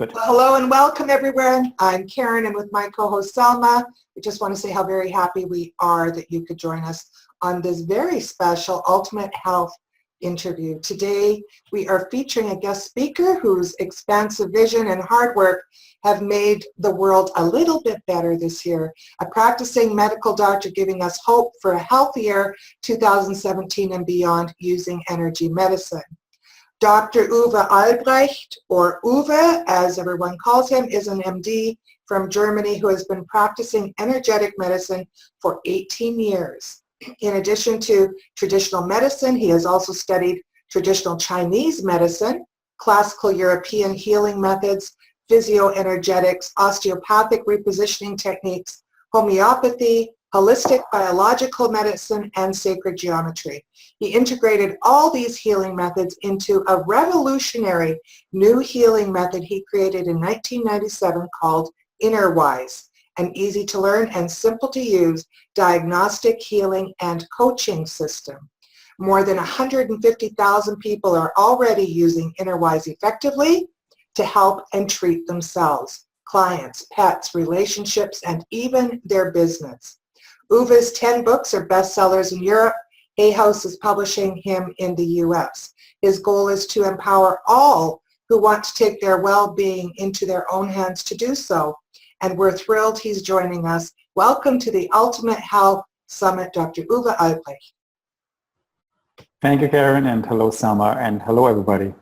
Good. Well, hello and welcome everyone. I'm Karen and with my co-host Selma. We just want to say how very happy we are that you could join us on this very special Ultimate Health interview. Today we are featuring a guest speaker whose expansive vision and hard work have made the world a little bit better this year. A practicing medical doctor giving us hope for a healthier 2017 and beyond using energy medicine. Dr. Uwe Albrecht, or Uwe as everyone calls him, is an MD from Germany who has been practicing energetic medicine for 18 years. In addition to traditional medicine, he has also studied traditional Chinese medicine, classical European healing methods, physioenergetics, osteopathic repositioning techniques, homeopathy, holistic biological medicine, and sacred geometry. He integrated all these healing methods into a revolutionary new healing method he created in 1997 called InnerWise, an easy to learn and simple to use diagnostic healing and coaching system. More than 150,000 people are already using InnerWise effectively to help and treat themselves, clients, pets, relationships, and even their business. Uwe's 10 books are bestsellers in Europe. Hay House is publishing him in the US. His goal is to empower all who want to take their well-being into their own hands to do so. And we're thrilled he's joining us. Welcome to the Ultimate Health Summit, Dr. Uwe Albrecht. Thank you, Karen, and hello, Selma, and hello, everybody.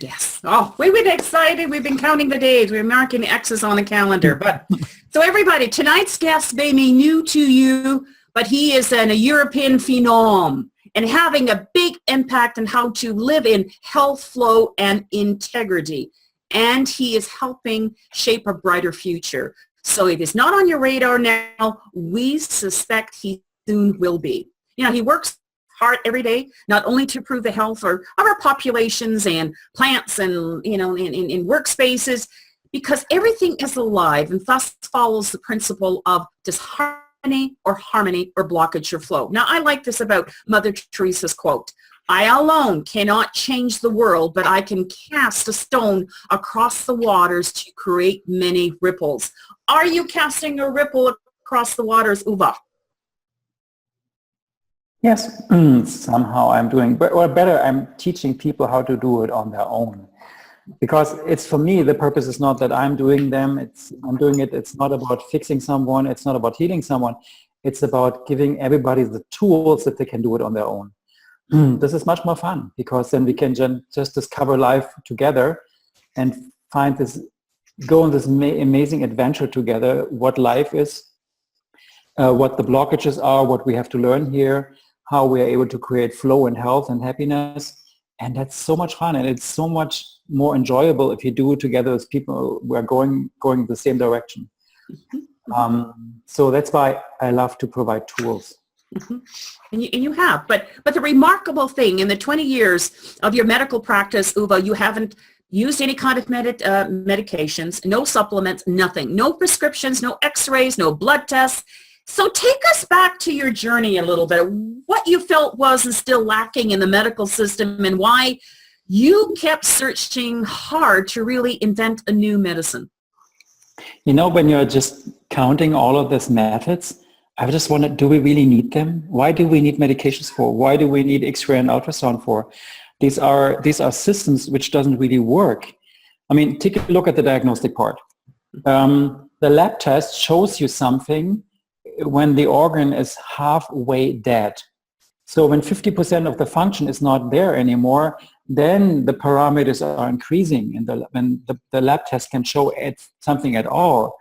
Yes. Oh, we've been excited. We've been counting the days. We're marking the X's on the calendar. But so everybody, tonight's guest may be new to you, but he is a European phenom and having a big impact on how to live in health, flow, and integrity. And he is helping shape a brighter future. So if it's not on your radar now, we suspect he soon will be. You know, he works hard every day, not only to improve the health of our populations and plants and, you know, in workspaces, because everything is alive and thus follows the principle of disharmony or harmony or blockage or flow. Now, I like this about Mother Teresa's quote, "I alone cannot change the world, but I can cast a stone across the waters to create many ripples." Are you casting a ripple across the waters, Uwe? Yes, somehow I'm doing, or better, I'm teaching people how to do it on their own. Because it's, for me, the purpose is not that I'm doing them, I'm doing it, it's not about fixing someone, it's not about healing someone, it's about giving everybody the tools that they can do it on their own. This is much more fun, because then we can just discover life together and find this, go on this amazing adventure together, what life is, what the blockages are, what we have to learn here, how we are able to create flow and health and happiness. And that's so much fun, and it's so much more enjoyable if you do it together as people who are going the same direction. So that's why I love to provide tools. Mm-hmm. And you have, but the remarkable thing, in the 20 years of your medical practice, Uwe, you haven't used any kind of medications, no supplements, nothing, no prescriptions, no x-rays, no blood tests. So take us back to your journey a little bit, what you felt was and still lacking in the medical system and why you kept searching hard to really invent a new medicine. You know, when you're just counting all of these methods, I just wondered, do we really need them? Why do we need medications for? Why do we need X-ray and ultrasound for? These are systems which doesn't really work. I mean, take a look at the diagnostic part. The lab test shows you something when the organ is halfway dead. So when 50% of the function is not there anymore, then the parameters are increasing and the lab test can show something at all.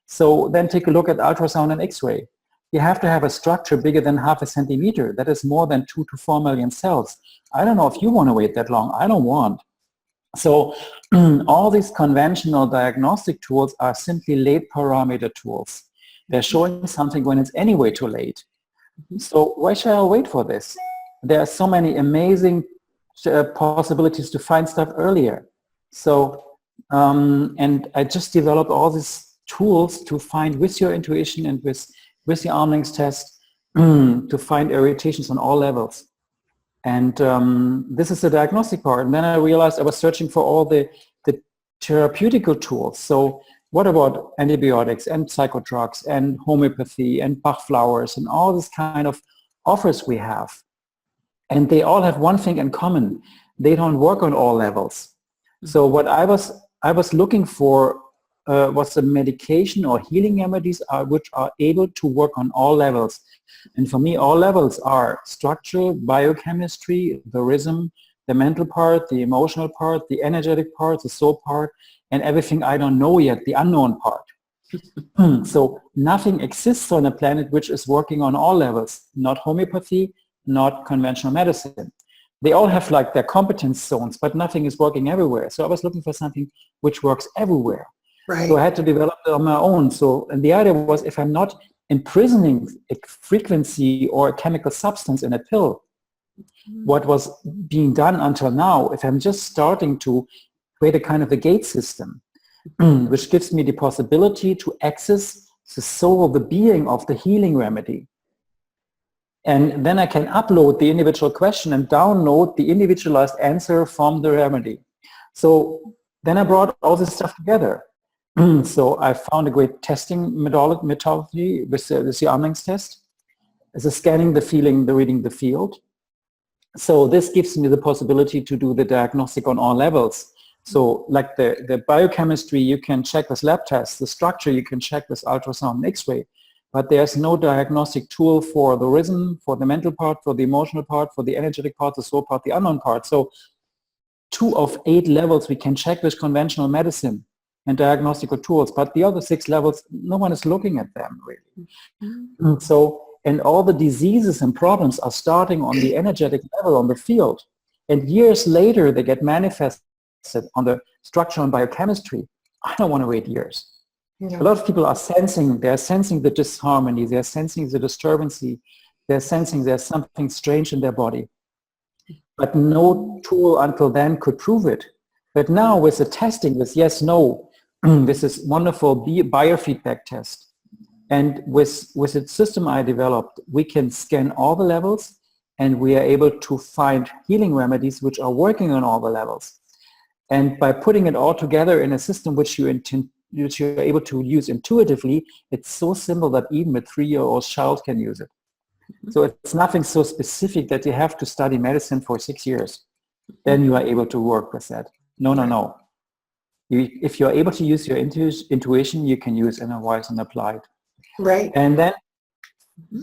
So then take a look at ultrasound and X-ray. You have to have a structure bigger than 0.5 centimeter. That is more than 2 to 4 million cells. I don't know if you want to wait that long. I don't want. So all these conventional diagnostic tools are simply late parameter tools. They're showing something when it's anyway too late. So why should I wait for this? There are so many amazing possibilities to find stuff earlier. So, and I just developed all these tools to find with your intuition and with the arm length test to find irritations on all levels. And this is the diagnostic part. And then I realized I was searching for all the therapeutical tools. So what about antibiotics and psychodrugs and homeopathy and Bach flowers and all this kind of offers we have? And they all have one thing in common. They don't work on all levels. So what I was looking for was a medication or healing remedies which are able to work on all levels. And for me, all levels are structure, biochemistry, the rhythm, the mental part, the emotional part, the energetic part, the soul part, and everything I don't know yet, the unknown part. So nothing exists on a planet which is working on all levels, not homeopathy, not conventional medicine. They all have like their competence zones, but nothing is working everywhere. So I was looking for something which works everywhere. Right. So I had to develop it on my own. So, and the idea was, if I'm not imprisoning a frequency or a chemical substance in a pill, what was being done until now, if I'm just starting to create a kind of a gate system, which gives me the possibility to access the soul of the being of the healing remedy. And then I can upload the individual question and download the individualized answer from the remedy. So then I brought all this stuff together. So I found a great testing methodology with the Armling's test. It's a scanning, the feeling, the reading, the field. So this gives me the possibility to do the diagnostic on all levels. So like the biochemistry, you can check with lab tests. The structure, you can check with ultrasound and X-ray. But there's no diagnostic tool for the rhythm, for the mental part, for the emotional part, for the energetic part, the soul part, the unknown part. So 2 of 8 levels we can check with conventional medicine and diagnostical tools, but the other 6 levels, no one is looking at them really. So, and all the diseases and problems are starting on the energetic level, on the field. And years later, they get manifested on the structure and biochemistry. I don't want to wait years. Yeah. A lot of people are sensing, they're sensing the disharmony, they're sensing the disturbancy, they're sensing there's something strange in their body. But no tool until then could prove it. But now with the testing, with yes, no, this is wonderful biofeedback test. And with the system I developed, we can scan all the levels and we are able to find healing remedies which are working on all the levels. And by putting it all together in a system which you're able to use intuitively, it's so simple that even a 3-year-old child can use it. So it's nothing so specific that you have to study medicine for 6 years. Then you are able to work with that. No. If you're able to use your intuition, you can use inner voice and apply it. Right. And then,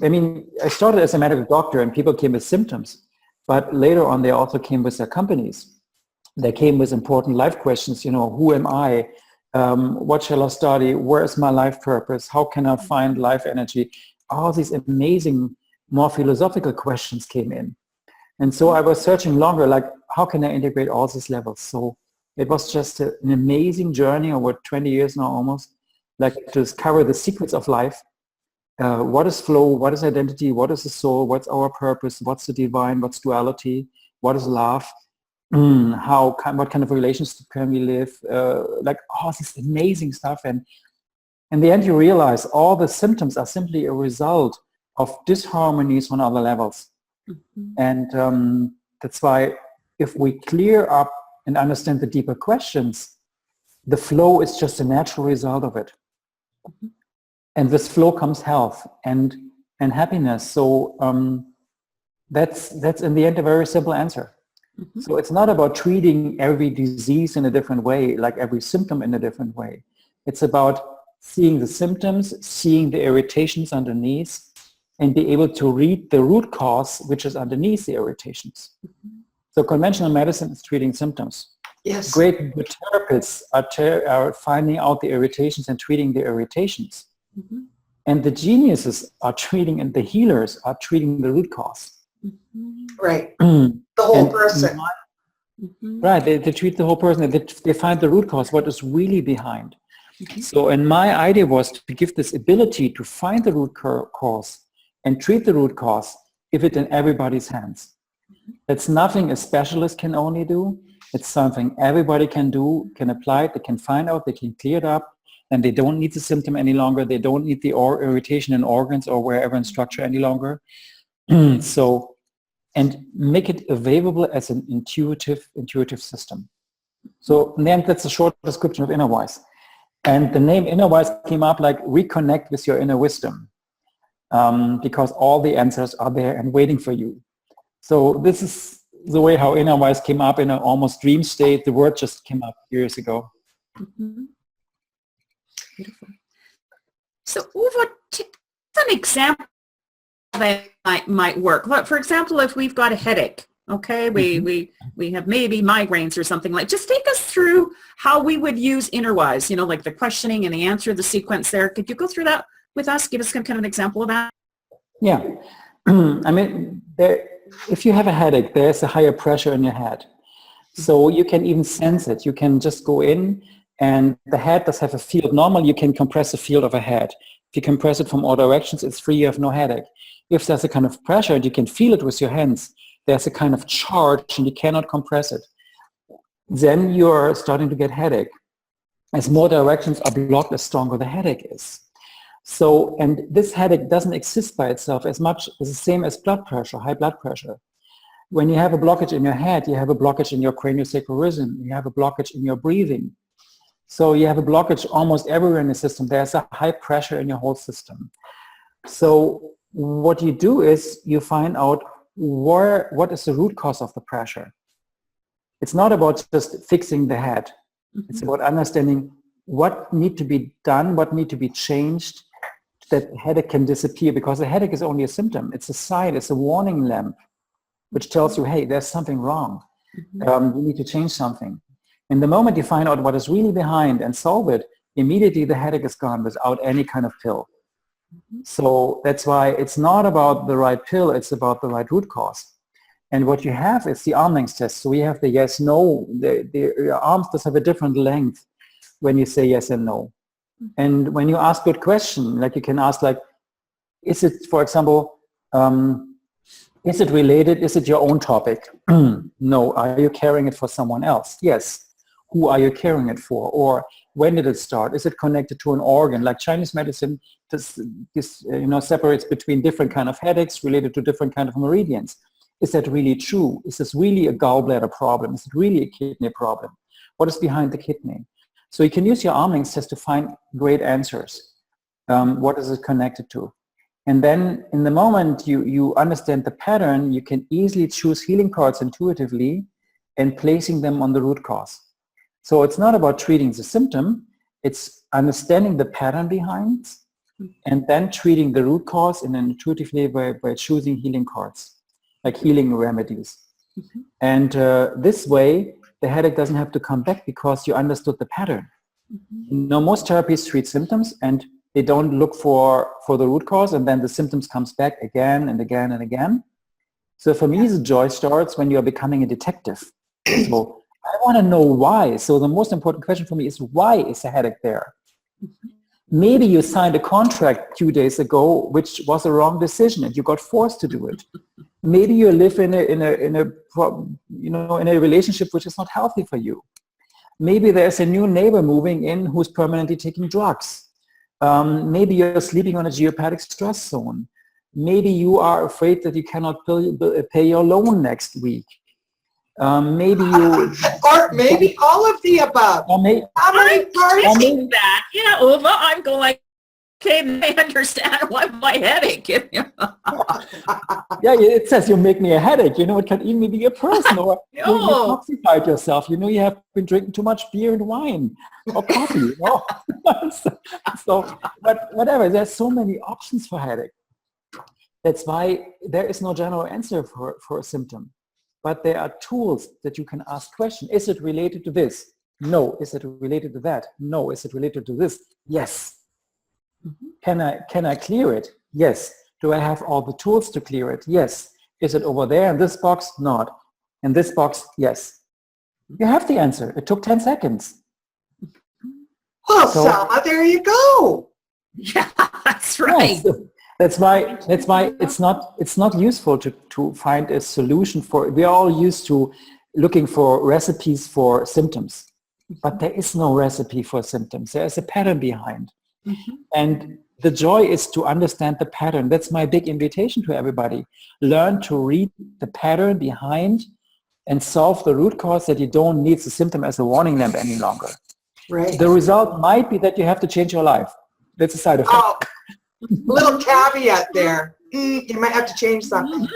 I mean, I started as a medical doctor and people came with symptoms, but later on they also came with their companies. They came with important life questions, you know, who am I? What shall I study? Where is my life purpose? How can I find life energy? All these amazing, more philosophical questions came in. And so I was searching longer, like, how can I integrate all these levels? So it was just an amazing journey over 20 years now almost, like to discover the secrets of life. What is flow? What is identity? What is the soul? What's our purpose? What's the divine? What's duality? What is love? What kind of relationship can we live? Like all this amazing stuff. And in the end, you realize all the symptoms are simply a result of disharmonies on other levels. And that's why if we clear up and understand the deeper questions, the flow is just a natural result of it. And with flow comes health and happiness. So that's in the end a very simple answer. So it's not about treating every disease in a different way, like every symptom in a different way. It's about seeing the symptoms, seeing the irritations underneath, and be able to read the root cause, which is underneath the irritations. So conventional medicine is treating symptoms. Yes. Great therapists are finding out the irritations and treating the irritations. And the geniuses are treating, and the healers are treating the root cause. Right. The whole And person. Right, they treat the whole person. They find the root cause, what is really behind. So, and my idea was to give this ability to find the root cause and treat the root cause, give it in everybody's hands. It's nothing a specialist can only do. It's something everybody can do, can apply it, they can find out, they can clear it up, and they don't need the symptom any longer. They don't need the irritation in organs or wherever in structure any longer. So, and make it available as an intuitive system. So then that's a short description of inner voice. And the name inner voice came up like reconnect with your inner wisdom, because all the answers are there and waiting for you. So this is the way how inner voice came up in an almost dream state. The word just came up years ago. Mm-hmm. Beautiful. So Uwe, take an example that might work. For example, if we've got a headache, okay, we have maybe migraines or something like, just take us through how we would use inner voice, like the questioning and the answer, the sequence there. Could you go through that with us? Give us kind of an example of that. Yeah. I mean, if you have a headache, there's a higher pressure in your head. So you can even sense it. You can just go in, and the head does have a field. Normally you can compress the field of a head. If you compress it from all directions, it's free, you have no headache. If there's a kind of pressure and you can feel it with your hands, there's a kind of charge and you cannot compress it, then you're starting to get headache. As more directions are blocked, the stronger the headache is. So, and this headache doesn't exist by itself as much as the same as blood pressure, high blood pressure. When you have a blockage in your head, you have a blockage in your craniosacral rhythm, you have a blockage in your breathing. So you have a blockage almost everywhere in the system. There's a high pressure in your whole system. So what you do is you find out what is the root cause of the pressure. It's not about just fixing the head. Mm-hmm. It's about understanding what needs to be done, what needs to be changed, that the headache can disappear, because the headache is only a symptom. It's a sign, it's a warning lamp, which tells you, hey, there's something wrong. Mm-hmm. You need to change something. And the moment you find out what is really behind and solve it, immediately the headache is gone without any kind of pill. Mm-hmm. So that's why it's not about the right pill, it's about the right root cause. And what you have is the arm length test. So we have the yes, no. Your arms does have a different length when you say yes and no. And when you ask good question, like you can ask like, is it, for example, is it related? Is it your own topic? No. Are you carrying it for someone else? Yes. Who are you carrying it for? Or when did it start? Is it connected to an organ? Like Chinese medicine separates between different kind of headaches related to different kind of meridians. Is that really true? Is this really a gallbladder problem? Is it really a kidney problem? What is behind the kidney? So you can use your arm length test to find great answers. What is it connected to? And then in the moment you understand the pattern, you can easily choose healing cards intuitively and placing them on the root cause. So it's not about treating the symptom, it's understanding the pattern behind and then treating the root cause in an intuitive way by choosing healing cards, like healing remedies. Mm-hmm. And this way, the headache doesn't have to come back because you understood the pattern. Mm-hmm. Most therapies treat symptoms and they don't look for the root cause, and then the symptoms comes back again and again and again. So for me, the joy starts when you're becoming a detective. So I want to know why. So the most important question for me is, why is the headache there? Mm-hmm. Maybe you signed a contract a few days ago, which was a wrong decision and you got forced to do it. Maybe you live in a relationship which is not healthy for you. Maybe there's a new neighbor moving in who's permanently taking drugs. Maybe you're sleeping on a geopathic stress zone. Maybe you are afraid that you cannot pay your loan next week. Maybe you... or maybe all of the above. Or maybe, I'm tasting that. Yeah, Uwe, I'm going, okay, I understand why my headache. Yeah, it says you make me a headache. It can even be a person, or you toxified yourself. You have been drinking too much beer and wine or coffee. But whatever, there's so many options for headache. That's why there is no general answer for a symptom. But there are tools that you can ask questions. Is it related to this? No. Is it related to that? No. Is it related to this? Yes. Mm-hmm. Can I clear it? Yes. Do I have all the tools to clear it? Yes. Is it over there in this box? Not. In this box? Yes. You have the answer. It took 10 seconds. Well, Selma, there you go. Yeah, that's right. Yes. That's why it's not useful to find a solution for. We are all used to looking for recipes for symptoms, but there is no recipe for symptoms. There is a pattern behind. Mm-hmm. And the joy is to understand the pattern. That's my big invitation to everybody. Learn to read the pattern behind and solve the root cause that you don't need the symptom as a warning lamp any longer. Right. The result might be that you have to change your life. That's a side effect. Oh, little caveat there. You might have to change something.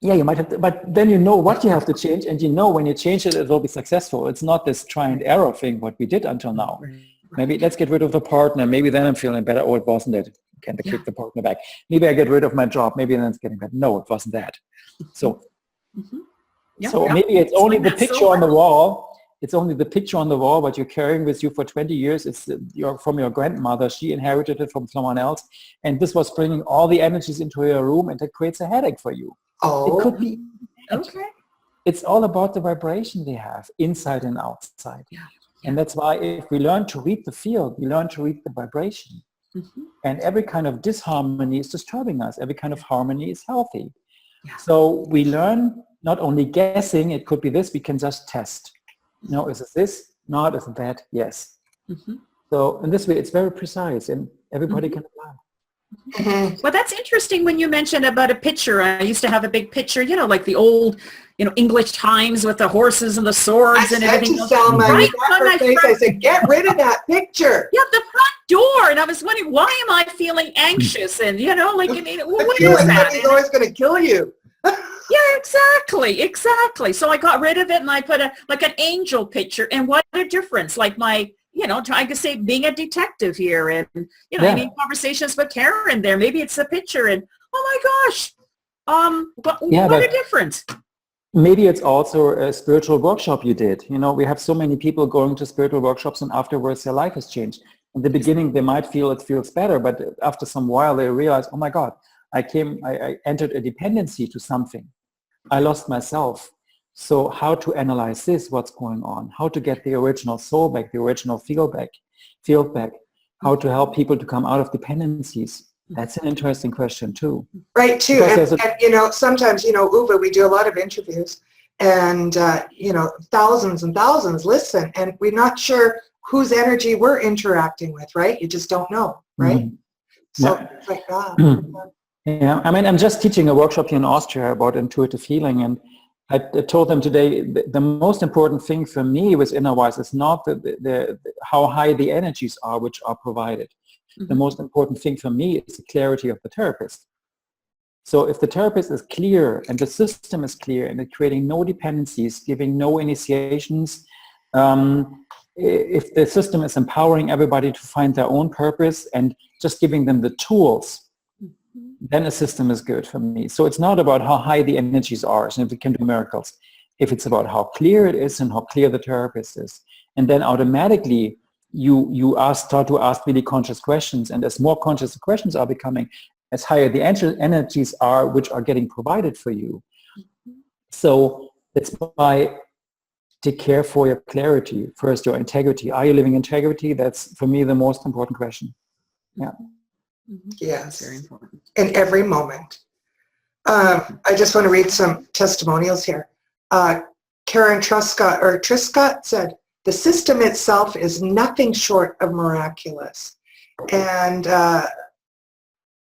Yeah, you might have to, but then you know what you have to change, and you know when you change it, it will be successful. It's not this try and error thing, what we did until now. Maybe let's get rid of the partner. Maybe then I'm feeling better. Oh, it wasn't it. Can I kick the partner back? Maybe I get rid of my job. Maybe then it's getting better. No, it wasn't that. So, maybe it's only the picture on the wall. It's only the picture on the wall, what you're carrying with you for 20 years. It's from your grandmother. She inherited it from someone else. And this was bringing all the energies into your room, and that creates a headache for you. Oh, it could be. Okay. It's all about the vibration they have inside and outside. Yeah. And that's why if we learn to read the field, we learn to read the vibration. And every kind of disharmony is disturbing us. Every kind of harmony is healthy. Yeah. So we learn not only guessing, it could be this, we can just test. No, is it this? No, isn't that? Yes. So in this way, it's very precise, and everybody can apply. Well, that's interesting when you mentioned about a picture. I used to have a big picture, you know, like the old, you know, English Times with the horses and the swords and everything. I said to Selma, right on my face, I said, get rid of that picture. Yeah, the front door. And I was wondering, why am I feeling anxious? And, you know, like, I mean, what is that? He's always going to kill you. Yeah, exactly. So I got rid of it and I put like an angel picture. And what a difference. Like my, you know, trying to say being a detective here and, you know, having conversations with Karen there. Maybe it's a picture and, oh my gosh, but what a difference. Maybe it's also a spiritual workshop you did. You know, we have so many people going to spiritual workshops and afterwards their life has changed. In the beginning, they might feel it feels better, but after some while they realize, oh my God, I entered a dependency to something. I lost myself. So how to analyze this, what's going on, how to get the original soul back, the original field back, how to help people to come out of dependencies. That's an interesting question too. Right, too. And, you know, sometimes, you know, Uwe, we do a lot of interviews and, you know, thousands and thousands listen and we're not sure whose energy we're interacting with, right? You just don't know, right? So it's like that. Yeah, I mean, I'm just teaching a workshop here in Austria about intuitive healing, and I told them today the most important thing for me with Innerwise is not the how high the energies are which are provided. The most important thing for me is the clarity of the therapist. So if the therapist is clear and the system is clear and it's creating no dependencies, giving no initiations, if the system is empowering everybody to find their own purpose and just giving them the tools, then a system is good for me. So it's not about how high the energies are, and if we can do miracles. If it's about how clear it is and how clear the therapist is. And then automatically you start to ask really conscious questions, and as more conscious the questions are becoming, as higher the energies are which are getting provided for you. So that's why take care for your clarity. First, your integrity. Are you living integrity? That's, for me, the most important question. Yeah. Yes, very important. In every moment. I just want to read some testimonials here. Karen Triscott said, the system itself is nothing short of miraculous. And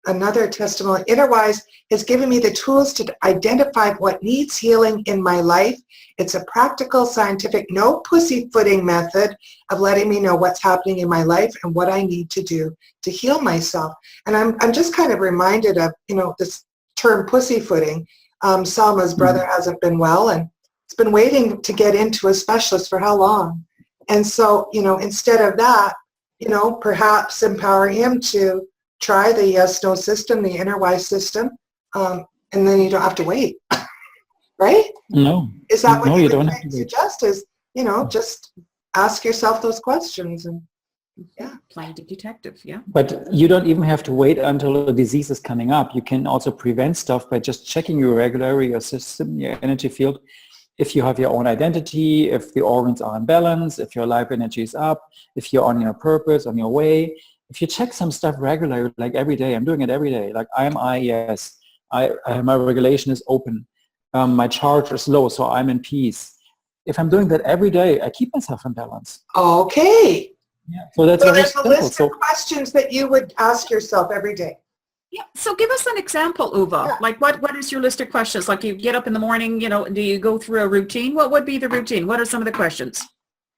another testimony, Innerwise has given me the tools to identify what needs healing in my life. It's a practical, scientific, no pussyfooting method of letting me know what's happening in my life and what I need to do to heal myself. And I'm just kind of reminded of, you know, this term pussyfooting. Salma's brother hasn't been well and it's been waiting to get into a specialist for how long? And so, you know, instead of that, you know, perhaps empower him to try the yes-no system, the Innerwise system, and then you don't have to wait, right? No. Is that what you don't have to suggest? Is, you know, just ask yourself those questions and Playing the detective, But you don't even have to wait until a disease is coming up. You can also prevent stuff by just checking your regularly, your system, your energy field. If you have your own identity, if the organs are in balance, if your life energy is up, if you're on your purpose, on your way. If you check some stuff regularly, like every day, I'm doing it every day, like yes, my regulation is open, my charge is low, so I'm in peace. If I'm doing that every day, I keep myself in balance. Okay. Yeah. So that's so very there's a simple. list of questions that you would ask yourself every day. Yeah. So give us an example, Uwe. Yeah. Like what is your list of questions? Like you get up in the morning, do you go through a routine? What would be the routine? What are some of the questions?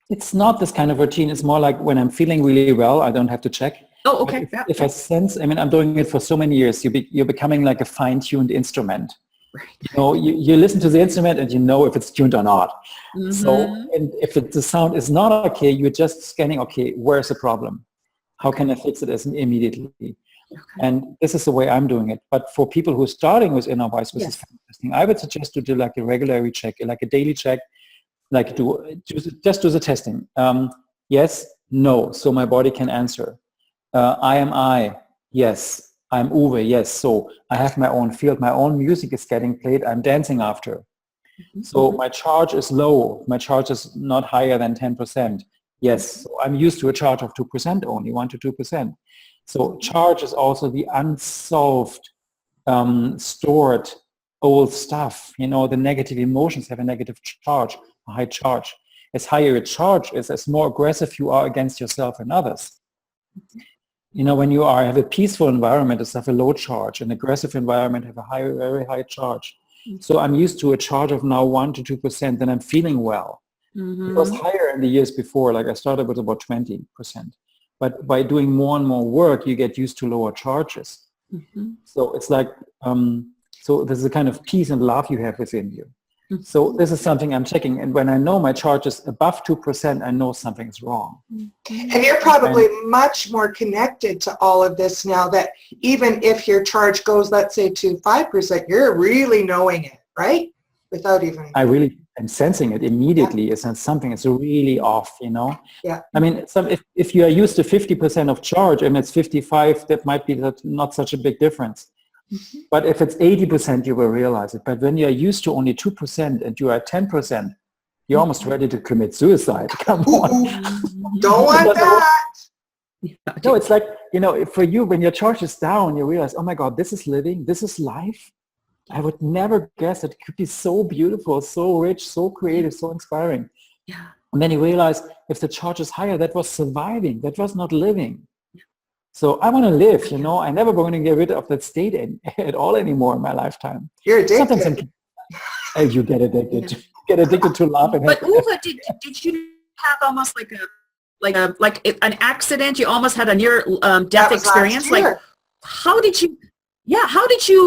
It's not this kind of routine. It's more like when I'm feeling really well, I don't have to check. Oh, okay. But if I sense, I'm doing it for so many years, you're becoming like a fine-tuned instrument. Right. You listen to the instrument and you know if it's tuned or not. Mm-hmm. So, and if the sound is not okay, you're just scanning, okay, where's the problem? How can I fix it immediately? Okay. And this is the way I'm doing it. But for people who are starting with inner voice, which is fantastic, I would suggest to do like a regular check, like a daily check, like just do the testing. Yes, no, so my body can answer. I am I, yes. I'm Uwe, yes. So I have my own field, my own music is getting played, I'm dancing after. Mm-hmm. So my charge is low, my charge is not higher than 10%. Yes, so I'm used to a charge of 2% only, 1 to 2%. So charge is also the unsolved, stored old stuff. The negative emotions have a negative charge, a high charge. As higher a charge is, as more aggressive you are against yourself and others. When you have a peaceful environment, it's have a low charge. An aggressive environment have a very high charge. So I'm used to a charge of now 1 to 2%, then I'm feeling well. Mm-hmm. It was higher in the years before, like I started with about 20%. But by doing more and more work, you get used to lower charges. Mm-hmm. So it's like, so there's a kind of peace and love you have within you. Mm-hmm. So this is something I'm checking. And when I know my charge is above 2%, I know something's wrong. And you're probably much more connected to all of this now that even if your charge goes, let's say, to 5%, you're really knowing it, right? Without even... I really am sensing it immediately. Yeah. It's something is really off, Yeah. If you are used to 50% of charge and it's 55, that might be not such a big difference. Mm-hmm. But if it's 80%, you will realize it. But when you're used to only 2% and you are at 10%, you're almost ready to commit suicide. Come on. Don't want that. No, it's like, for you, when your charge is down, you realize, oh my God, this is living, this is life. I would never guess it could be so beautiful, so rich, so creative, so inspiring. Yeah. And then you realize if the charge is higher, that was surviving, that was not living. So I want to live, I never going to get rid of that state at all anymore in my lifetime. You're addicted. You get addicted. Yeah. Get addicted to love. But Uwe, did you have almost like an accident? You almost had a near death experience. Like, how did you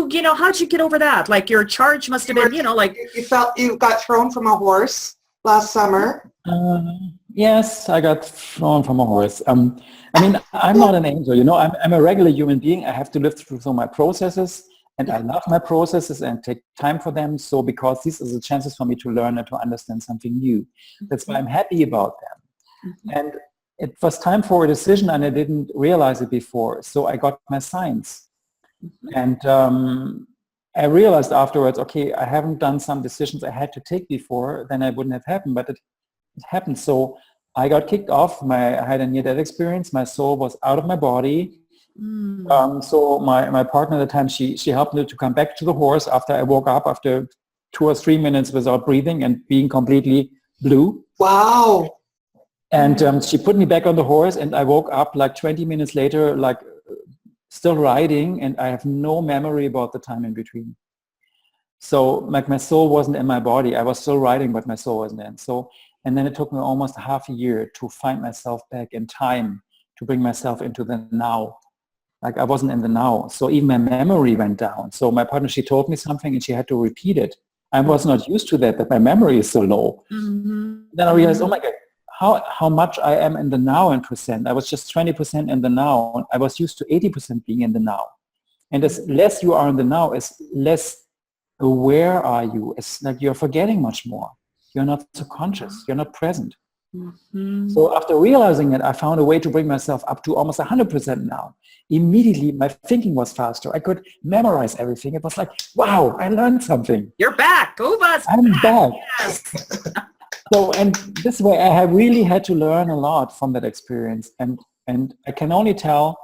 get over that? Like your charge must have been, You felt you got thrown from a horse last summer. Yes, I got thrown from a horse. I'm not an angel, I'm a regular human being. I have to live through my processes, and I love my processes and take time for them. So because these are the chances for me to learn and to understand something new. That's why I'm happy about them. Mm-hmm. And it was time for a decision, and I didn't realize it before. So I got my signs. Mm-hmm. And I realized afterwards, okay, I haven't done some decisions I had to take before, then I wouldn't have happened, but it happened. So I got kicked off. I had a near-death experience. My soul was out of my body. So my partner at the time, she helped me to come back to the horse after I woke up after 2 or 3 minutes without breathing and being completely blue. Wow. And she put me back on the horse, and I woke up like 20 minutes later, like still riding, and I have no memory about the time in between. So like my soul wasn't in my body. I was still riding, but my soul wasn't in. And then it took me almost half a year to find myself back in time, to bring myself into the now. Like I wasn't in the now. So even my memory went down. So my partner, she told me something and she had to repeat it. I was not used to that my memory is so low. Mm-hmm. Then I realized, oh my God, how much I am in the now in percent. I was just 20% in the now. I was used to 80% being in the now. And as less you are in the now, as less aware are you. It's like you're forgetting much more. You're not so conscious. You're not present. Mm-hmm. So after realizing it, I found a way to bring myself up to almost 100% now. Immediately, my thinking was faster. I could memorize everything. It was like, wow, I learned something. You're back. Uwe's I'm back. Yes. So, and this way, I have really had to learn a lot from that experience. And I can only tell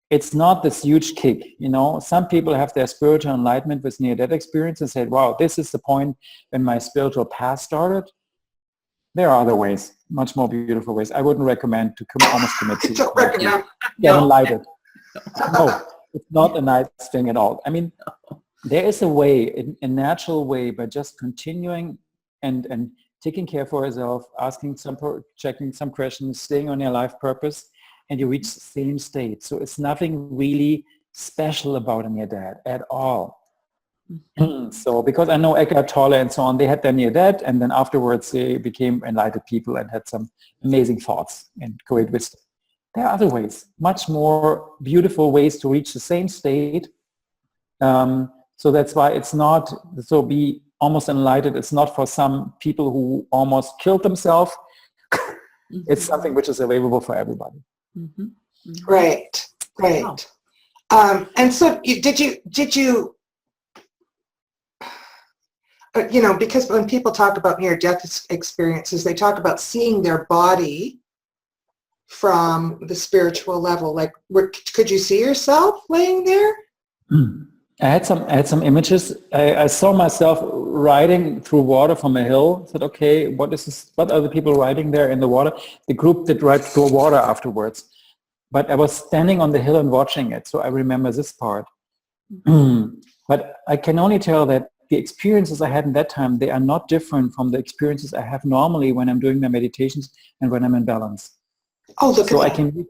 it's not this huge kick. Some people have their spiritual enlightenment with near-death experience and say, wow, this is the point when my spiritual path started. There are other ways, much more beautiful ways. I wouldn't recommend to almost commit suicide. Get enlightened. No, It's not a nice thing at all. I mean, there is a way, a natural way, by just continuing and taking care for yourself, checking some questions, staying on your life purpose, and you reach the same state. So it's nothing really special about a near death at all. So because I know Eckhart Tolle and so on, they had their near death, and then afterwards they became enlightened people and had some amazing thoughts and great wisdom. There are other ways, much more beautiful ways to reach the same state. So that's why it's not, so be almost enlightened. It's not for some people who almost killed themselves. It's something which is available for everybody. Right. And so did you, because when people talk about near-death experiences, they talk about seeing their body from the spiritual level. Like, could you see yourself laying there? I had some images. I saw myself riding through water from a hill. I said, okay, what is this? What are the people riding there in the water? The group did ride through water afterwards. But I was standing on the hill and watching it, so I remember this part. But I can only tell that the experiences I had in that time, they are not different from the experiences I have normally when I'm doing my meditations and when I'm in balance. Oh, look so at that.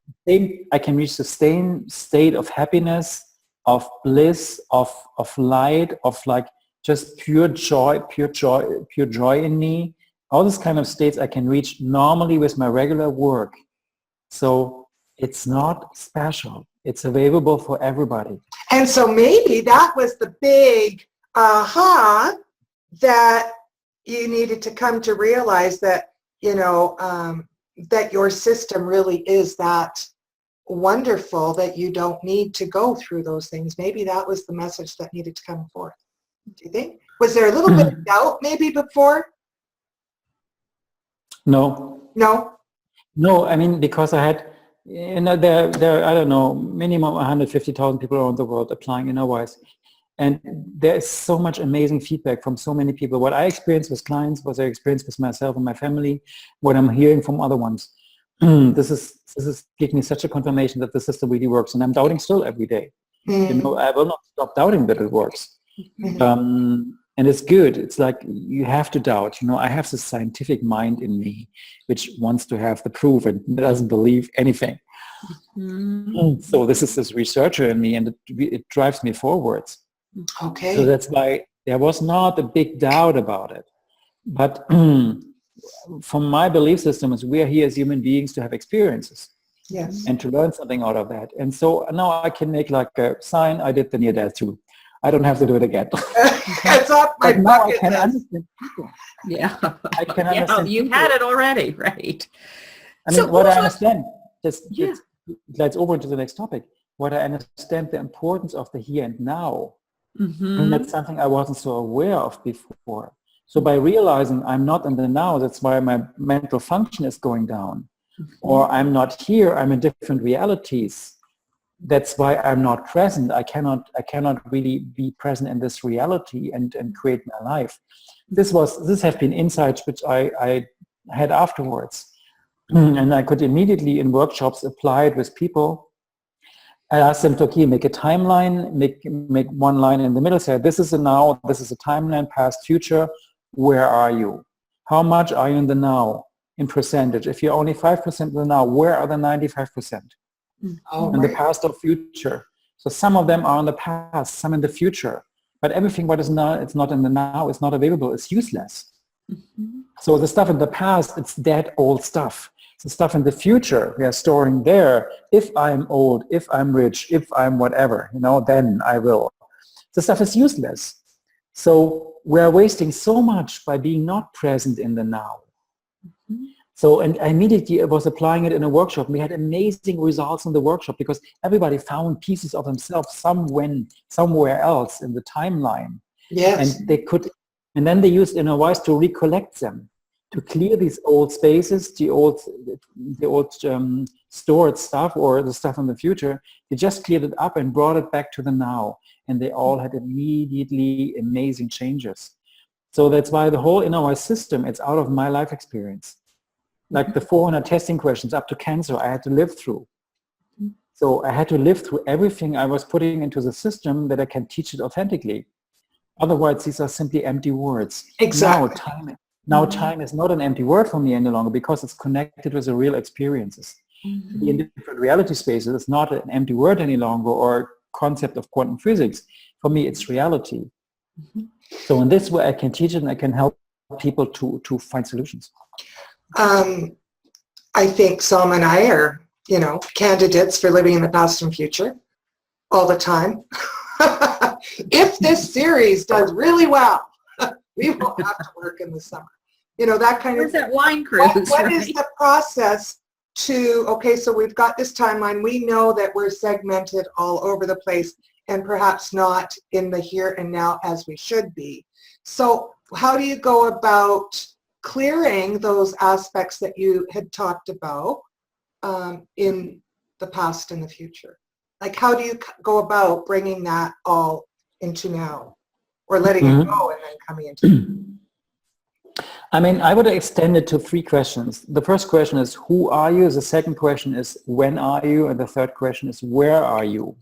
I can reach the same state of happiness, of bliss, of light, of like just pure joy in me. All these kind of states I can reach normally with my regular work. So it's not special. It's available for everybody. And so maybe that was the big aha that you needed to come to realize that, that your system really is that wonderful that you don't need to go through those things. Maybe that was the message that needed to come forth. Do you think? Was there a little bit of doubt maybe before? No. I mean, because I had, there I don't know, minimum 150,000 people around the world applying InnerWise. And there is so much amazing feedback from so many people. What I experienced with clients, what I experienced with myself and my family, what I'm hearing from other ones. This is giving me such a confirmation that the system really works, and I'm doubting still every day. I will not stop doubting that it works. And it's good. It's like you have to doubt. I have this scientific mind in me which wants to have the proof and doesn't believe anything. So this is this researcher in me, and it drives me forwards. Okay. So that's why there was not a big doubt about it. But from my belief system is we are here as human beings to have experiences. Yes. And to learn something out of that. And so now I can make like a sign, I did the near death too. I don't have to do it again. It's off my bucket list. Understand people. Yeah. I can understand you people. had it already, right? I mean, what I understand, let's over to the next topic. What I understand the importance of the here and now. And that's something I wasn't so aware of before. So by realizing I'm not in the now, that's why my mental function is going down. Or I'm not here, I'm in different realities. That's why I'm not present. I cannot really be present in this reality and create my life. This have been insights which I had afterwards. And I could immediately in workshops apply it with people. I asked them to, okay, make a timeline, make one line in the middle, say this is a now, this is a timeline, past, future, where are you? How much are you in the now in percentage? If you're only 5% in the now, where are the 95%? In the past or future. So some of them are in the past, some in the future. But everything what is not, it's not in the now, it's not available, it's useless. So the stuff in the past, it's dead old stuff. The stuff in the future we are storing there. If I'm old, if I'm rich, if I'm whatever, then I will. The stuff is useless. So we're wasting so much by being not present in the now. So, and I immediately was applying it in a workshop. We had amazing results in the workshop because everybody found pieces of themselves somewhere else in the timeline. Yes. And then they used InnerWise to recollect them, to clear these old spaces, the old stored stuff or the stuff in the future. They just cleared it up and brought it back to the now. And they all had immediately amazing changes. So that's why the whole InnerWise system, it's out of my life experience. Like the 400 testing questions up to cancer I had to live through. So I had to live through everything I was putting into the system that I can teach it authentically. Otherwise, these are simply empty words. Exactly. Now time is not an empty word for me any longer because it's connected with the real experiences. To be in different reality spaces, it's not an empty word any longer or concept of quantum physics. For me, it's reality. So in this way, I can teach it and I can help people to find solutions. I think Salma and I are, candidates for living in the past and future all the time. If this series does really well, we won't have to work in the summer. That kind Where's of that wine cruise? What is the process to, okay, so we've got this timeline. We know that we're segmented all over the place and perhaps not in the here and now as we should be. So how do you go about clearing those aspects that you had talked about in the past and the future? Like, how do you go about bringing that all into now, or letting it go and then coming into I mean, I would extend it to 3 questions. The first question is, who are you? The second question is, when are you? And the third question is, where are you?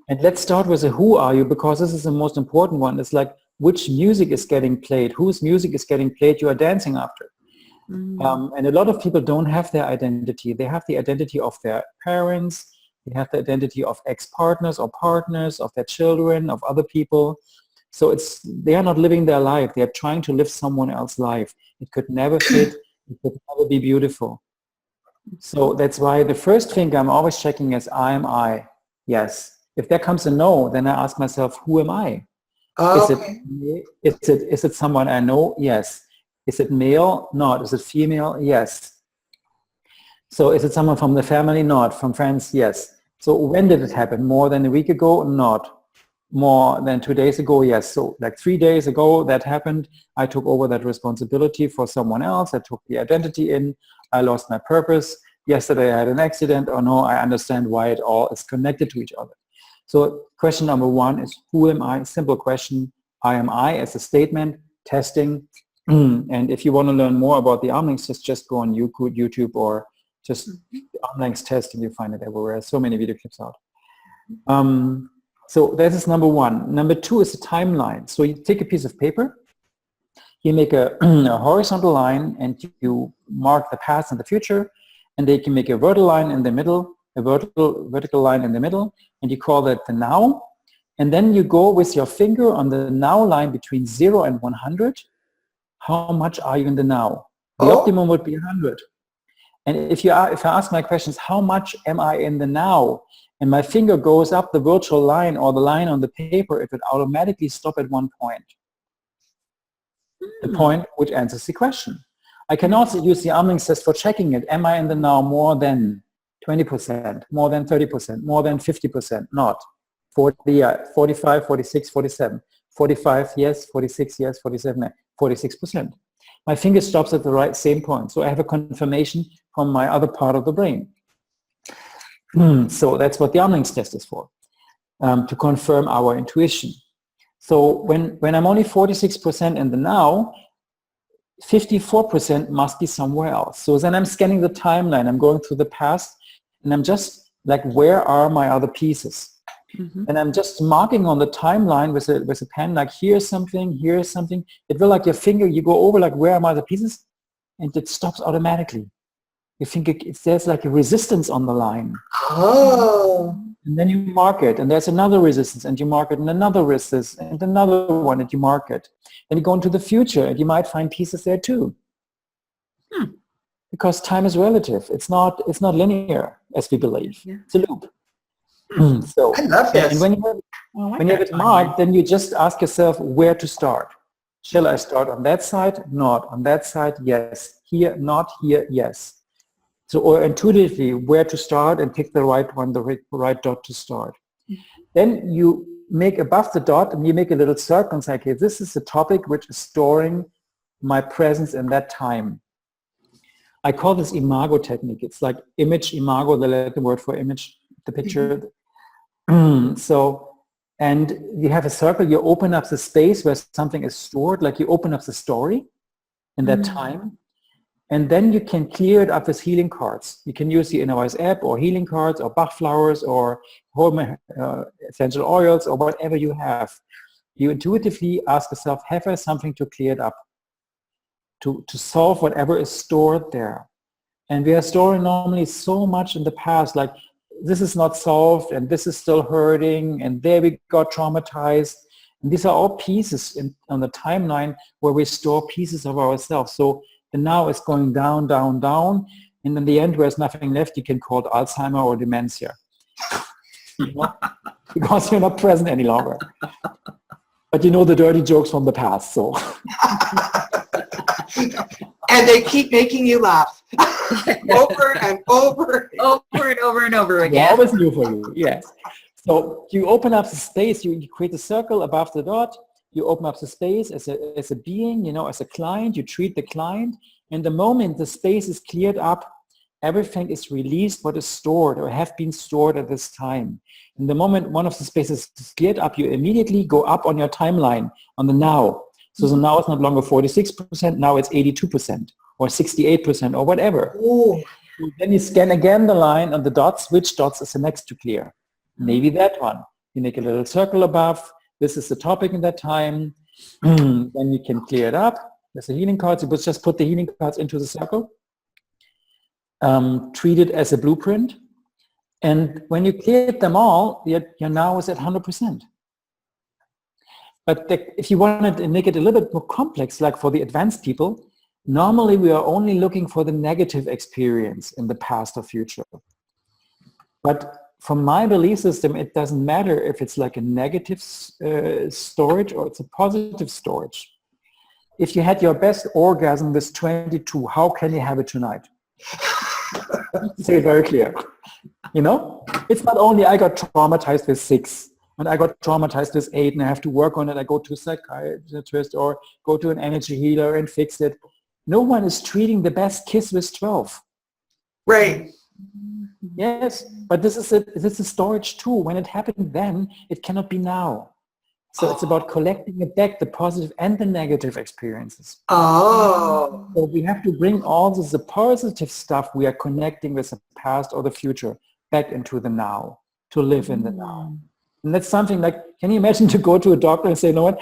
And let's start with the who are you, because this is the most important one. It's like, which music is getting played? Whose music is getting played you are dancing after? And a lot of people don't have their identity. They have the identity of their parents. They have the identity of ex-partners or partners, of their children, of other people. So they are not living their life. They are trying to live someone else's life. It could never fit. It could never be beautiful. So that's why the first thing I'm always checking is, am I? Yes. If there comes a no, then I ask myself, who am I? Okay. Is it someone I know? Yes. Is it male? Not. Is it female? Yes. So is it someone from the family? Not. From friends? Yes. So when did it happen? More than a week ago? Not. More than 2 days ago? Yes. So like 3 days ago that happened. I took over that responsibility for someone else. I took the identity in. I lost my purpose. Yesterday I had an accident. Oh no, I understand why it all is connected to each other. So question number 1 is, who am I? Simple question. I am I as a statement, testing. And if you want to learn more about the arm links, just go on YouTube or just arm links test and you find it everywhere. So many video clips out. So that is number 1. Number 2 is the timeline. So you take a piece of paper, you make a horizontal line and you mark the past and the future, and then you can make a vertical line in the middle, a vertical line in the middle, and you call that the now. And then you go with your finger on the now line between 0 and 100. How much are you in the now? The optimum would be 100. And if I ask my questions, how much am I in the now? And my finger goes up the virtual line or the line on the paper, it would automatically stop at 1 point. The point which answers the question. I can also use the arm links test for checking it. Am I in the now more than 20%, more than 30%, more than 50%? Not. 40, 45, 46, 47. 45, yes. 46, yes. 47, 46%. My finger stops at the same point. So I have a confirmation from my other part of the brain. So that's what the arm links test is for, to confirm our intuition. So when I'm only 46% in the now, 54% must be somewhere else. So then I'm scanning the timeline. I'm going through the past, and I'm just like, where are my other pieces? And I'm just marking on the timeline with a pen, like here's something, here's something. It will, like your finger, you go over like, where are my other pieces? And it stops automatically. You think there's like a resistance on the line. And then you mark it, and there's another resistance, and you mark it, and another resistance, and another one, and you mark it. Then you go into the future, and you might find pieces there too. Because time is relative. It's not linear, as we believe. It's a loop. So, I love this. And when you have it marked, then you just ask yourself where to start. Shall I start on that side? Not. On that side? Yes. Here? Not. Here? Yes. So, or intuitively, where to start and pick the right one, the right dot to start. Then you make above the dot and you make a little circle and say, okay, this is the topic which is storing my presence in that time. I call this imago technique. It's like image, imago, the Latin word for image, the picture. So, and you have a circle, you open up the space where something is stored, like you open up the story in that time. And then you can clear it up with healing cards. You can use the Innerwise app or healing cards or Bach flowers or home essential oils or whatever you have. You intuitively ask yourself, have I something to clear it up? To solve whatever is stored there. And we are storing normally so much in the past, like this is not solved and this is still hurting and there we got traumatized. And these are all pieces on the timeline where we store pieces of ourselves. So the now is going down, down, down. And in the end, where there's nothing left, you can call it Alzheimer or dementia. Because you're not present any longer. But you know the dirty jokes from the past, so. And they keep making you laugh. Over and over. Over and over and over again. They're always new for you, yes. So you open up the space, you create a circle above the dot, you open up the space as a being, as a client, you treat the client, and the moment the space is cleared up, everything is released what is stored or have been stored at this time. And the moment one of the spaces is cleared up, you immediately go up on your timeline on the now. So the now is not longer 46%, now it's 82% or 68% or whatever. Ooh. Then you scan again the line on the dots, which dots is the next to clear. Maybe that one. You make a little circle above. This is the topic in that time. Then you can clear it up. There's the healing cards. You just put the healing cards into the circle. Treat it as a blueprint. And when you cleared them all, your now is at 100%. But if you want to make it a little bit more complex, like for the advanced people, normally we are only looking for the negative experience in the past or future. But from my belief system, it doesn't matter if it's like a negative storage or it's a positive storage. If you had your best orgasm with 22, how can you have it tonight? Say it very clear. It's not only I got traumatized with 6 and I got traumatized with 8 and I have to work on it. I go to a psychiatrist or go to an energy healer and fix it. No one is treating the best kiss with 12. Right. Yes, but this is a storage too. When it happened then, it cannot be now. So it's about collecting it back, the positive and the negative experiences. Oh. So we have to bring all the positive stuff we are connecting with the past or the future back into the now, to live in the now. And that's something like, can you imagine to go to a doctor and say, you know what,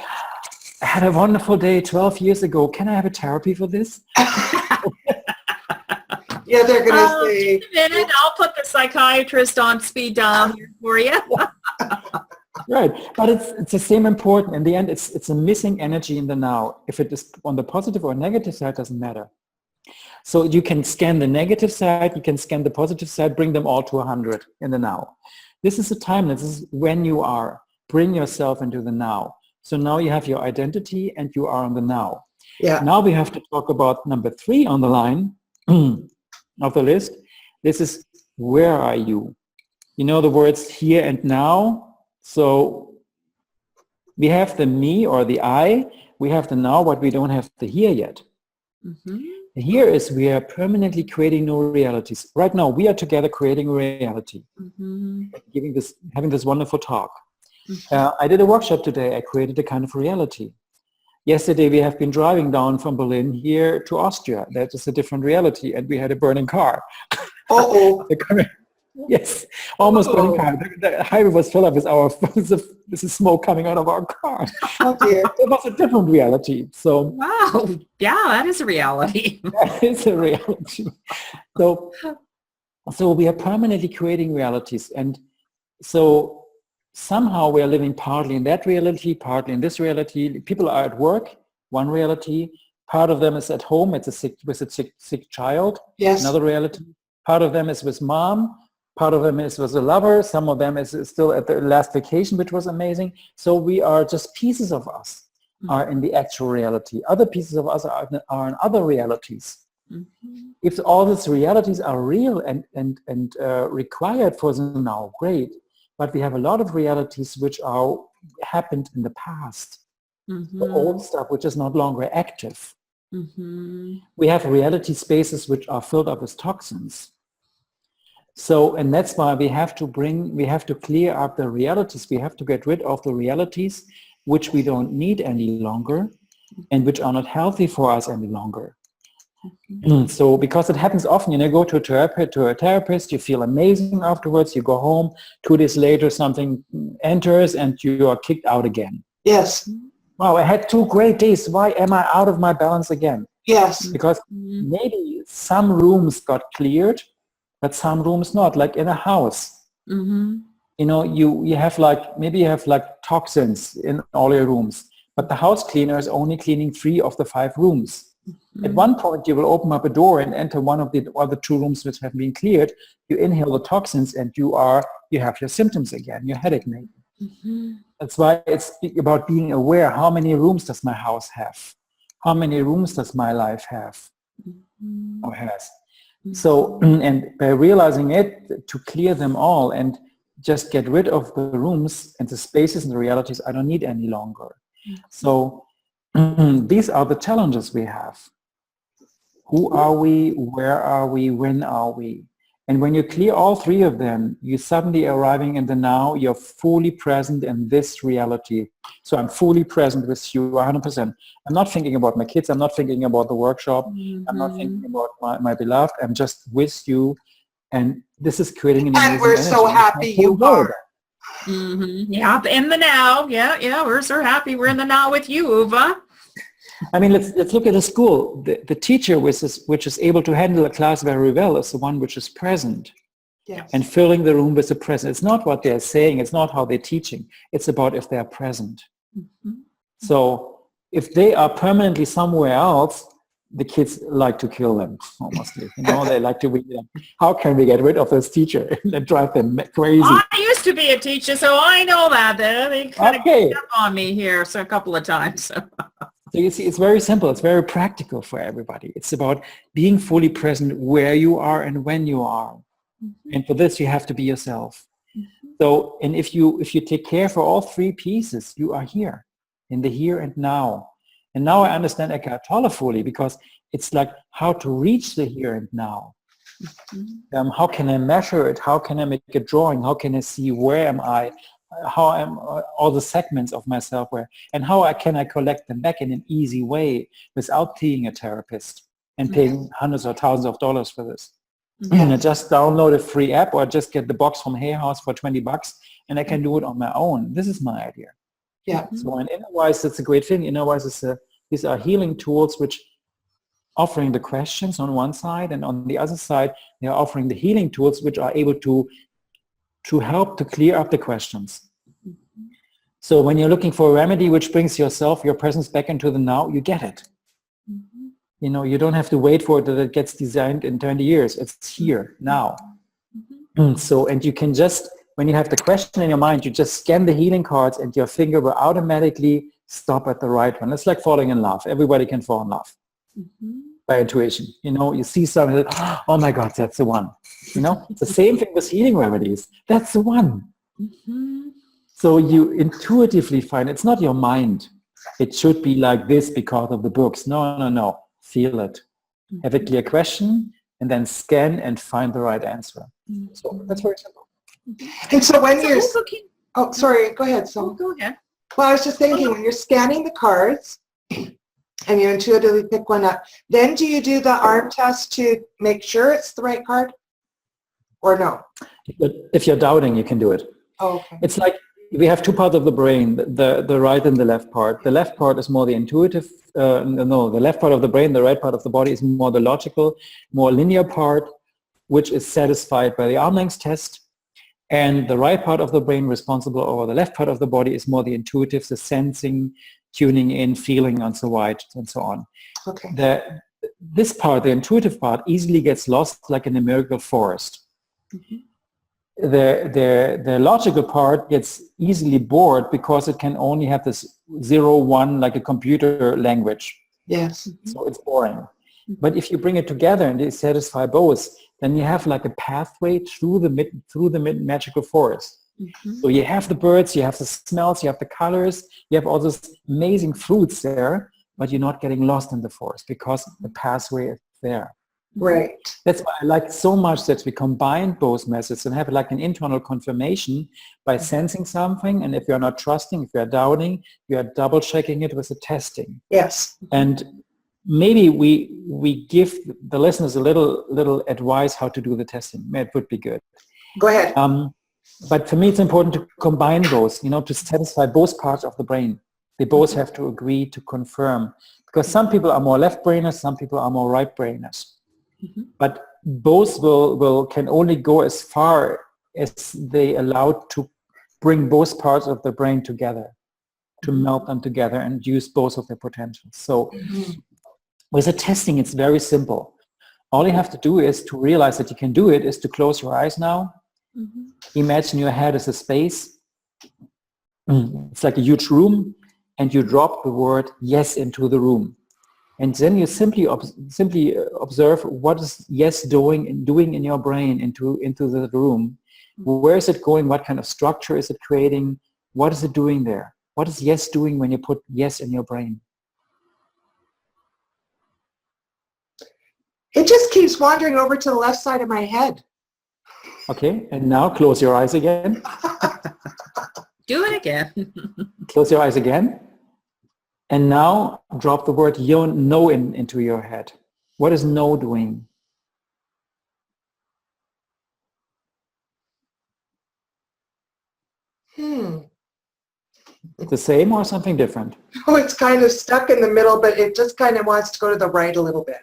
I had a wonderful day 12 years ago. Can I have a therapy for this? Yeah, they're going to say. Just a minute, I'll put the psychiatrist on speed dial here for you. Right, but it's the same important. In the end, it's a missing energy in the now. If it is on the positive or negative side, doesn't matter. So you can scan the negative side, you can scan the positive side, bring them all to 100 in the now. This is the time, this is when you are. Bring yourself into the now. So now you have your identity and you are on the now. Yeah. Now we have to talk about number 3 on the line of the list. This is, where are you? You know the words here and now. So we have the me or the I, we have the now, but we don't have the here yet. Mm-hmm. The here is we are permanently creating new realities. Right now we are together creating a reality, having this wonderful talk. Mm-hmm. I did a workshop today. I created a kind of reality. Yesterday we have been driving down from Berlin here to Austria. That is a different reality, and we had a burning car. Uh-oh. Yes, almost burning car. The highway was filled up with smoke coming out of our car. Oh dear. It was a different reality. So wow, yeah, that is a reality. That is a reality. So we are permanently creating realities, and so somehow we are living partly in that reality, partly in this reality. People are at work, one reality. Part of them is at home. It's with a sick child. Yes. Another reality. Part of them is with mom. Part of them is with a lover. Some of them is still at the last vacation, which was amazing. So we are just pieces of us are in the actual reality. Other pieces of us are in other realities. Mm-hmm. If all these realities are real and required for the now, great. But we have a lot of realities which are happened in the past. Mm-hmm. The old stuff which is not longer active. Mm-hmm. We have reality spaces which are filled up with toxins. So, and that's why we have to clear up the realities. We have to get rid of the realities which we don't need any longer and which are not healthy for us any longer. So because it happens often, you go to a therapist, you feel amazing afterwards, you go home, 2 days later something enters and you are kicked out again. Yes. Wow, I had 2 great days. Why am I out of my balance again? Yes. Because maybe some rooms got cleared, but some rooms not, like in a house. You have maybe you have toxins in all your rooms, but the house cleaner is only cleaning 3 of the 5 rooms. At one point, you will open up a door and enter one of the other 2 rooms which have been cleared. You inhale the toxins and you have your symptoms again, your headache maybe. That's why it's about being aware. How many rooms does my house have? How many rooms does my life have or has? So, and by realizing it, to clear them all and just get rid of the rooms and the spaces and the realities I don't need any longer. So these are the challenges we have. Who are we? Where are we? When are we? And when you clear all 3 of them, you're suddenly arriving in the now. You're fully present in this reality. So I'm fully present with you 100%. I'm not thinking about my kids. I'm not thinking about the workshop. I'm not thinking about my beloved. I'm just with you. And this is creating an amazing And we're so happy you are. Yeah, in the now. Yeah, we're so happy we're in the now with you, Uwe. I mean, let's look at a school. The teacher which is able to handle a class very well is the one which is present. Yes. And filling the room with the present. It's not what they're saying. It's not how they're teaching. It's about if they're present. So if they are permanently somewhere else, the kids like to kill them, almost. They like to read them. How can we get rid of this teacher and drive them crazy? I used to be a teacher, so I know that. They kind of get up on me here a couple of times. So you see, it's very simple. It's very practical for everybody. It's about being fully present where you are and when you are. And for this, you have to be yourself. So, and if you take care for all 3 pieces, you are here, in the here and now. And now I understand Eckhart Tolle fully, because it's like how to reach the here and now. How can I measure it? How can I make a drawing? How can I see where am I? How am all the segments of myself where? And how can I collect them back in an easy way without being a therapist and paying hundreds or thousands of dollars for this? And I just download a free app or just get the box from Hay House for $20 and I can do it on my own. This is my idea. Yeah. So in Innerwise, that's a great thing. Innerwise these are healing tools which offering the questions on one side, and on the other side, they are offering the healing tools which are able to help to clear up the questions. So when you're looking for a remedy which brings yourself, your presence back into the now, you get it. You don't have to wait for it that it gets designed in 20 years. It's here, now. So, and you can just, when you have the question in your mind, you just scan the healing cards and your finger will automatically stop at the right one. It's like falling in love. Everybody can fall in love by intuition. You see something, oh my God, that's the one. It's the same thing with healing remedies. That's the one. So you intuitively find, it's not your mind. It should be like this because of the books. No. Feel it. Have a clear question and then scan and find the right answer. So that's very simple. And so when you're... Oh, sorry. Go ahead. So go ahead. Well, I was just thinking, when you're scanning the cards and you intuitively pick one up, then do you do the arm test to make sure it's the right card? Or no? If you're doubting, you can do it. Oh, okay. It's like we have 2 parts of the brain, the right and the left part. The left part is more the intuitive, the left part of the brain, the right part of the body is more the logical, more linear part, which is satisfied by the arm length test. And the right part of the brain responsible, or the left part of the body, is more the intuitive, the sensing, tuning in, feeling, and so on. Okay. This part, the intuitive part, easily gets lost like in a miracle forest. The logical part gets easily bored because it can only have this 0, 1, like a computer language. Yes. So it's boring. But if you bring it together and they satisfy both, then you have like a pathway through the magical forest. So you have the birds, you have the smells, you have the colors, you have all those amazing fruits there, but you're not getting lost in the forest because the pathway is there. Right. That's why I like so much that we combine both methods and have like an internal confirmation by sensing something. And if you're not trusting, if you're doubting, you are double checking it with the testing. Yes. And maybe we give the listeners a little advice how to do the testing. It would be good. Go ahead. But for me, it's important to combine those, to satisfy both parts of the brain. They both have to agree to confirm, because some people are more left brainers, some people are more right brainers. Mm-hmm. But both can only go as far as they allow to bring both parts of the brain together, to melt them together and use both of their potentials. So with the testing, it's very simple. All you have to do is to realize that you can do it, is to close your eyes now. Mm-hmm. Imagine your head as a space. It's like a huge room, and you drop the word yes into the room. And then you simply observe what is yes doing in your brain into the room. Where is it going? What kind of structure is it creating? What is it doing there? What is yes doing when you put yes in your brain? It just keeps wandering over to the left side of my head. Okay, and now close your eyes again. Do it again. Close your eyes again. And now drop the word no into your head. What is no doing? The same or something different? Oh, it's kind of stuck in the middle, but it just kind of wants to go to the right a little bit.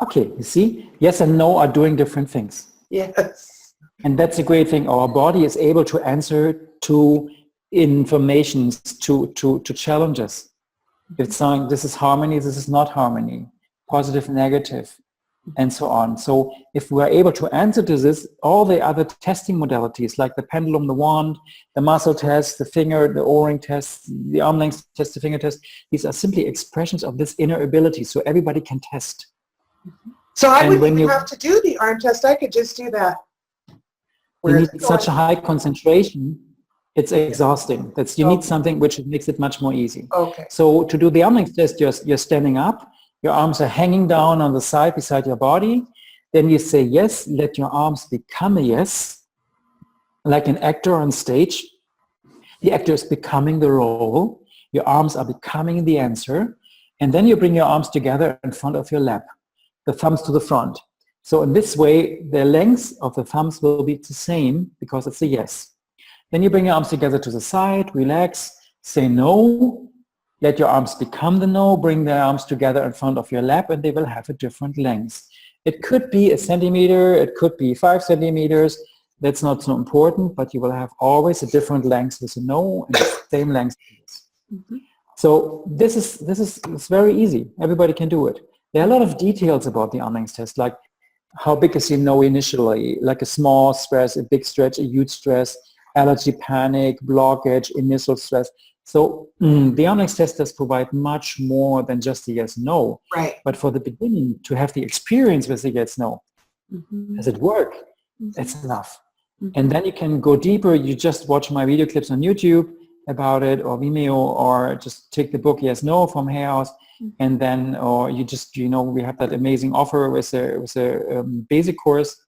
Okay, you see, yes and no are doing different things. Yes. And that's a great thing. Our body is able to answer to informations, to challenges. It's saying this is harmony, this is not harmony, positive, negative, and so on. So if we're able to answer to this, all the other testing modalities like the pendulum, the wand, the muscle test, the finger, the O-ring test, the arm length test, the finger test, these are simply expressions of this inner ability. So everybody can test. So I wouldn't even have to do the arm test. I could just do that. You need such a high concentration, it's exhausting. You need something which makes it much more easy. Okay. So to do the arm length test, you're standing up, your arms are hanging down on the side beside your body. Then you say yes, let your arms become a yes, like an actor on stage. The actor is becoming the role, your arms are becoming the answer, and then you bring your arms together in front of your lap, the thumbs to the front. So in this way, the length of the thumbs will be the same because it's a yes. Then you bring your arms together to the side, relax, say no, let your arms become the no, bring the arms together in front of your lap, and they will have a different length. It could be 1 centimeter, it could be 5 centimeters, that's not so important, but you will have always a different length with a no and the same length. Mm-hmm. So this is very easy. Everybody can do it. There are a lot of details about the arm length test, like how big is your no initially, like a small stress, a big stretch, a huge stress, allergy, panic, blockage, initial stress. So the arm length test does provide much more than just the yes, no. Right. But for the beginning, to have the experience with the yes, no, does it work? That's enough. And then you can go deeper. You just watch my video clips on YouTube about it, or Vimeo, or just take the book Yes No from Hay House, and then, or you just, we have that amazing offer with a basic course,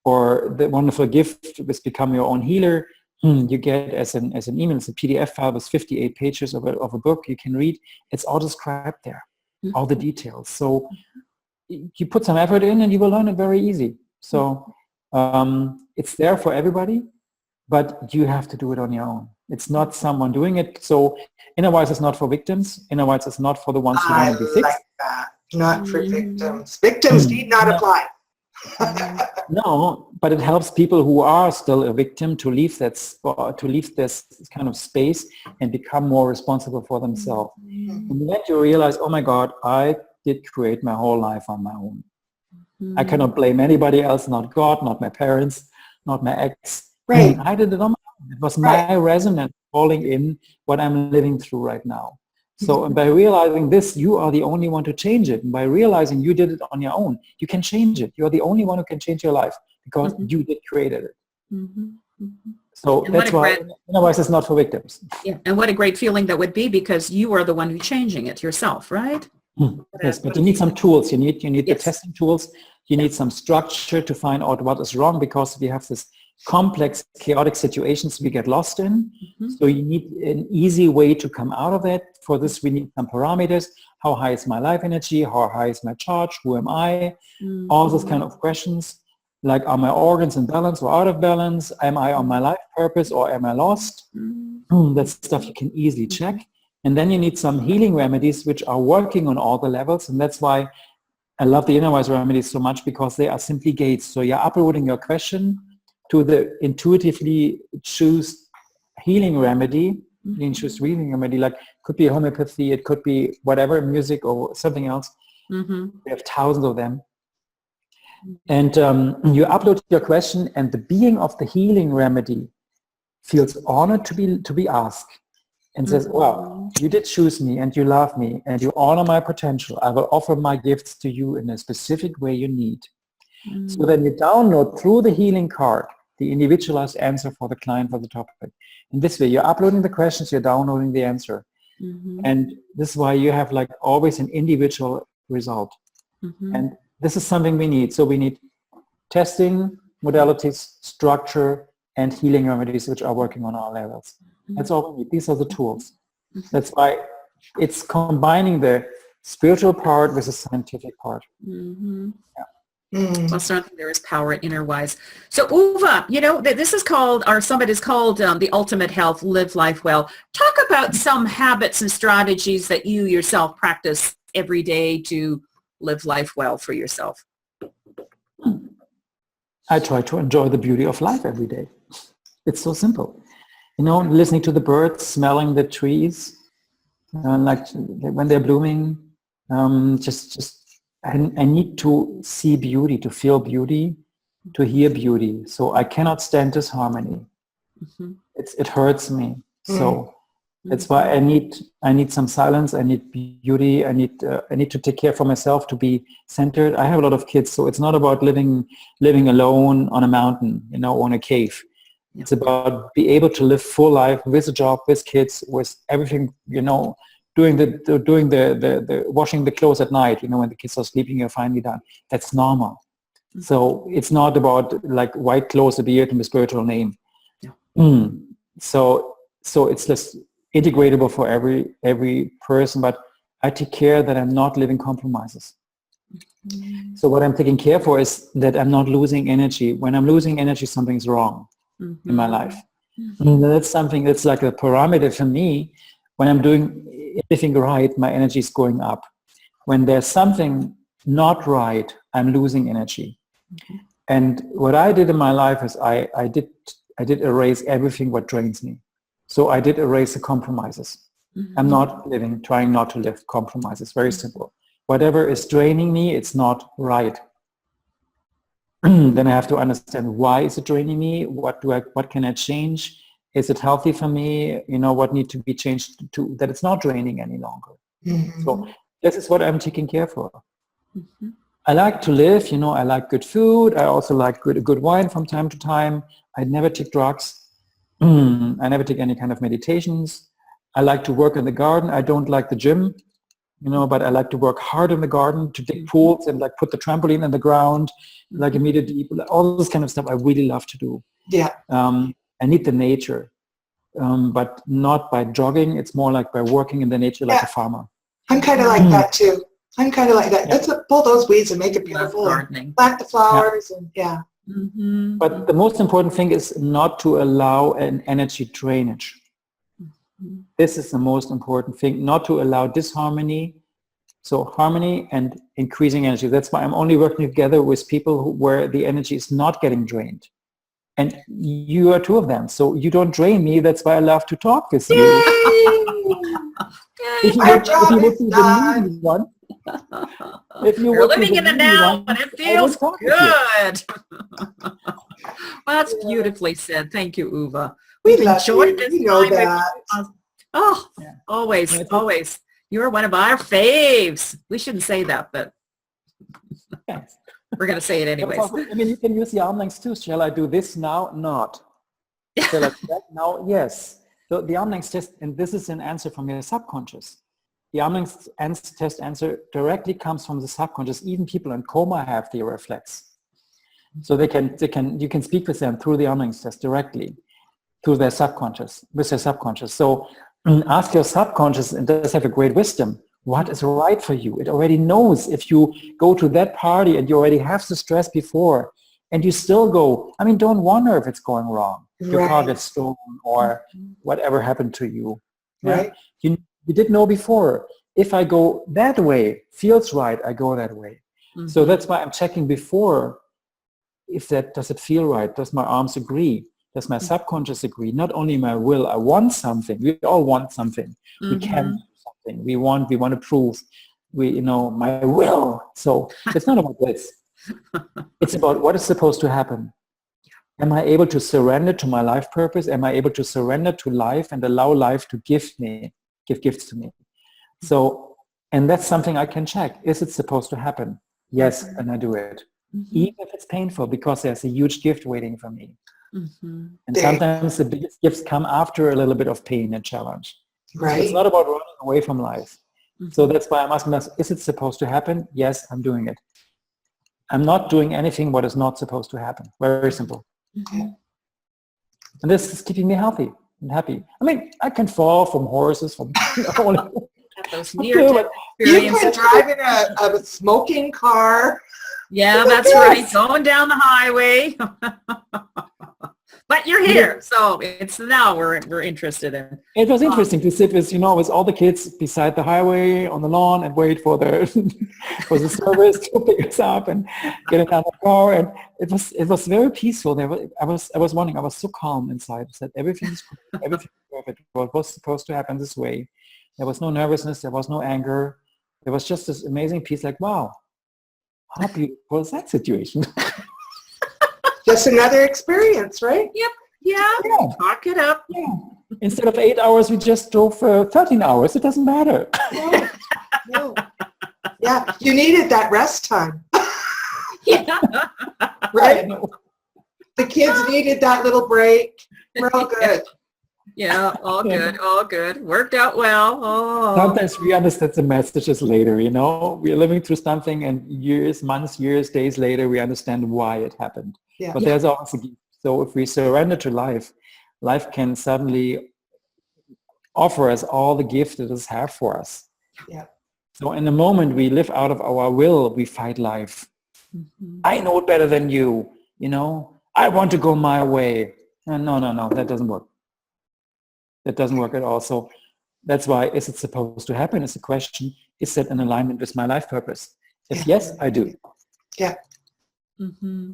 or the wonderful gift with Become Your Own Healer. You get as an email, it's a PDF file with 58 pages of a book you can read. It's all described there, all the details. So you put some effort in and you will learn it very easy. So it's there for everybody, but you have to do it on your own. It's not someone doing it. So Inner Wise is not for victims. Inner Wise is not for the ones who want to be fixed. I like that. Not for victims. Victims need not apply. No, but it helps people who are still a victim to leave this kind of space and become more responsible for themselves. And then you realize, oh my God, I did create my whole life on my own. I cannot blame anybody else, not God, not my parents, not my ex. Right. I did it on my own. It was my resonance falling in what I'm living through right now. So by realizing this, you are the only one to change it. And by realizing you did it on your own, you can change it. You're the only one who can change your life because you did created it. So and that's why Inner Wise is not for victims. Yeah, and what a great feeling that would be, because you are the one who's changing it yourself, right? Yes, but you need some tools. You need the testing tools. You need some structure to find out what is wrong, because we have this complex, chaotic situations we get lost in. Mhm. So you need an easy way to come out of it. For this, we need some parameters. How high is my life energy? How high is my charge? Who am I? All those kind of questions, like are my organs in balance or out of balance? Am I on my life purpose or am I lost? That's stuff you can easily check. And then you need some healing remedies which are working on all the levels. And that's why I love the inner wise remedies so much, because they are simply gates. So you're uploading your question to the intuitively choose healing remedy. You choose healing remedy, like could be homeopathy, it could be whatever, music or something else. We have thousands of them. And you upload your question, and the being of the healing remedy feels honored to be asked, and says, well, you did choose me and you love me and you honor my potential. I will offer my gifts to you in a specific way you need. So then you download through the healing card the individualized answer for the client for the topic. In this way, you're uploading the questions, you're downloading the answer. And this is why you have like always an individual result. And this is something we need. So we need testing, modalities, structure, and healing remedies which are working on our levels. That's all we need. These are the tools. That's why it's combining the spiritual part with the scientific part. Well, certainly there is power in inner wise. So Uwe, you know, this is called, our summit is called The Ultimate Health, Live Life Well. Talk about some habits and strategies that you yourself practice every day to live life well for yourself. I try to enjoy the beauty of life every day. It's so simple. You know, listening to the birds, smelling the trees, like when they're blooming, I need to see beauty, to feel beauty, to hear beauty. So I cannot stand disharmony. It hurts me. So that's why I need some silence. I need beauty. I need to take care for myself, to be centered. I have a lot of kids, so it's not about living alone on a mountain, you know, or in a cave. It's about be able to live full life with a job, with kids, with everything, you know, doing the washing the clothes at night, you know, when the kids are sleeping, you're finally done. That's normal. So it's not about like white clothes, a beard, and a spiritual name. So it's just integratable for every person, but I take care that I'm not living compromises. So what I'm taking care for is that I'm not losing energy. When I'm losing energy, something's wrong in my life. That's something that's like a parameter for me. When I'm doing everything right, my energy is going up. When there's something not right, I'm losing energy. And what I did in my life is I did erase everything what drains me. So I did erase the compromises. I'm not trying not to live compromises. Very simple. Whatever is draining me, it's not right. Then I have to understand, why is it draining me? What can I change? Is it healthy for me? You know, what needs to be changed to that it's not draining any longer? So this is what I'm taking care for. I like to live, you know, I like good food. I also like good wine from time to time. I never take drugs. I never take any kind of meditations. I like to work in the garden. I don't like the gym, you know, but I like to work hard in the garden, to dig pools and like put the trampoline in the ground, like immediately, all this kind of stuff I really love to do. I need the nature, but not by jogging. It's more like by working in the nature like a farmer. I'm kind of like that too. I'm kind of like that. Let's pull those weeds and make it beautiful. And plant the flowers and But the most important thing is not to allow an energy drainage. This is the most important thing, not to allow disharmony. So harmony and increasing energy. That's why I'm only working together with people where the energy is not getting drained. And you are two of them. So you don't drain me. That's why I love to talk with you. If you would be the needy one, you're living in the now and it feels good. Well, that's beautifully said. Thank you, Uwe. We've enjoyed this time. Oh, always. You're one of our faves. We shouldn't say that, but we're going to say it anyways. I mean, you can use the arm lengths too. Shall I do this now? Not. Shall I do that now? Yes. So the arm length test, and this is an answer from your subconscious. The arm length test answer directly comes from the subconscious. Even people in coma have the reflex. So you can speak with them through the honoring test directly, through their subconscious, with their subconscious. So ask your subconscious, and does have a great wisdom, what is right for you? It already knows if you go to that party and you already have the stress before and you still go, I mean, don't wonder if it's going wrong. Your car gets stolen or whatever happened to you. Yeah? Right. You did know before, if I go that way, feels right, I go that way. Mm-hmm. So that's why I'm checking before, does it feel right? Does my arms agree? Does my subconscious agree? Not only my will, I want something. We all want something. Mm-hmm. We can do something. We want to prove, my will. So it's not about this. It's about what is supposed to happen. Am I able to surrender to my life purpose? Am I able to surrender to life and allow life to give gifts to me? So, and that's something I can check. Is it supposed to happen? Yes, and I do it. Mm-hmm. Even if it's painful, because there's a huge gift waiting for me. Mm-hmm. And sometimes the biggest gifts come after a little bit of pain and challenge. Right. So it's not about running away from life. Mm-hmm. So that's why I'm asking myself, is it supposed to happen? Yes, I'm doing it. I'm not doing anything what is not supposed to happen. Very simple. Mm-hmm. And this is keeping me healthy and happy. I mean, I can fall from horses, from those near-death experiences. You can drive in a smoking car. Yeah, that's right. Going down the highway. But you're here, so it's now we're interested in. It was interesting to sit with all the kids beside the highway on the lawn and wait for the service to pick us up and get in the car. And it was very peaceful. I was wondering. I was so calm inside. I said everything's perfect. What was supposed to happen this way. There was no nervousness. There was no anger. There was just this amazing peace. Like, wow, how beautiful is that situation? Just another experience, right? Yep. Yeah. Talk it up. Yeah. Instead of 8 hours, we just drove for 13 hours. It doesn't matter. No. Yeah. You needed that rest time. Yeah. Right? The kids needed that little break. We're all good. Yeah, all good. Worked out well. Oh. Sometimes we understand the messages later, We're living through something and months, years, days later, we understand why it happened. Yeah. But there's always a gift. So if we surrender to life can suddenly offer us all the gift it does have for us. Yeah. So in the moment we live out of our will, we fight life. Mm-hmm. I know it better than you, I want to go my way. No, that doesn't work. That doesn't work at all. So that's why, is it supposed to happen? Is the question, is that in alignment with my life purpose? If yes, I do. Yeah. Mm-hmm.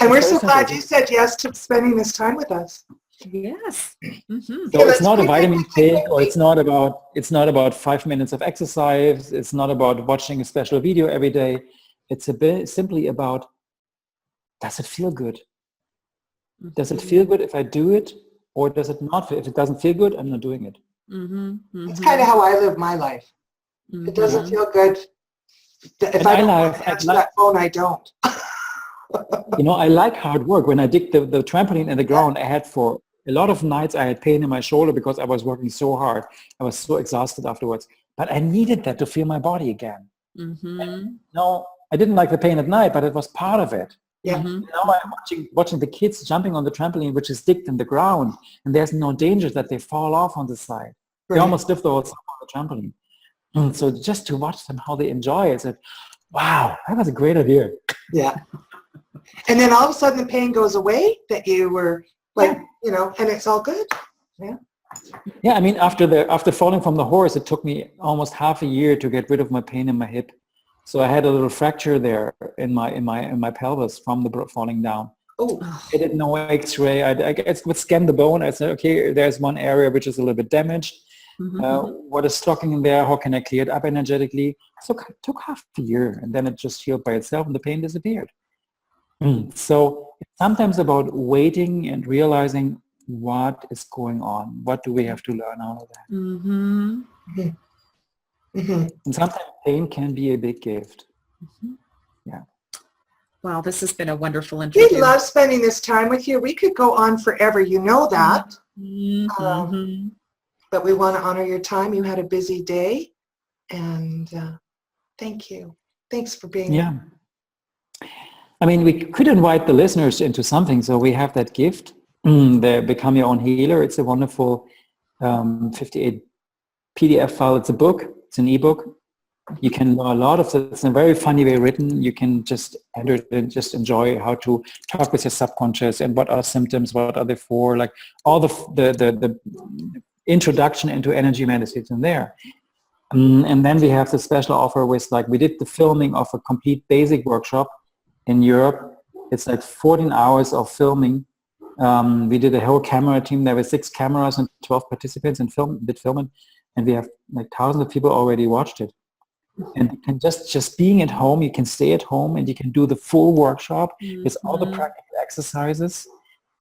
And we're so glad you said yes to spending this time with us. Yes. Mm-hmm. So it's not a vitamin take, or it's not about 5 minutes of exercise. It's not about watching a special video every day. It's simply about, does it feel good? Does it feel good if I do it? Or does it not? If it doesn't feel good, I'm not doing it. Mm-hmm. Mm-hmm. It's kind of how I live my life. Mm-hmm. It doesn't feel good. If I don't answer that phone, I don't. I like hard work. When I did the trampoline in the ground, I had for a lot of nights, I had pain in my shoulder because I was working so hard. I was so exhausted afterwards. But I needed that to feel my body again. Mm-hmm. No, I didn't like the pain at night, but it was part of it. Yeah. Mm-hmm. Now I'm watching the kids jumping on the trampoline, which is digged in the ground, and there's no danger that they fall off on the side. Right. They almost lift the whole side on the trampoline. And so just to watch them, how they enjoy it, I said, wow, that was a great idea. Yeah. And then all of a sudden the pain goes away that you were and it's all good. Yeah. Yeah, I mean, after falling from the horse, it took me almost half a year to get rid of my pain in my hip. So I had a little fracture there in my pelvis from the falling down. Oh. I did no X-ray. I would scan the bone. I said, okay, there's one area which is a little bit damaged. Mm-hmm. What is stocking in there? How can I clear it up energetically? So it took half a year, and then it just healed by itself, and the pain disappeared. So it's sometimes about waiting and realizing what is going on. What do we have to learn out of that? Mm-hmm. Mm-hmm. And sometimes pain can be a big gift. Mm-hmm. Yeah. Wow, this has been a wonderful interview. We love spending this time with you. We could go on forever. You know that. Mm-hmm. But we want to honor your time. You had a busy day. And thank you. Thanks for being here. I mean, we could invite the listeners into something. So we have that gift, the Become Your Own Healer. It's a wonderful 58 PDF file. It's a book. It's an ebook. You can learn a lot of it. It's in a very funny way written. You can just enter it and just enjoy how to talk with your subconscious and what are symptoms, what are they for, like all the introduction into energy medicine in there. And then we have the special offer with, like, we did the filming of a complete basic workshop in Europe. It's like 14 hours of filming. We did a whole camera team. There were 6 cameras and 12 participants and did filming. And we have like thousands of people already watched it. And you can just being at home, you can stay at home and you can do the full workshop with all the practical exercises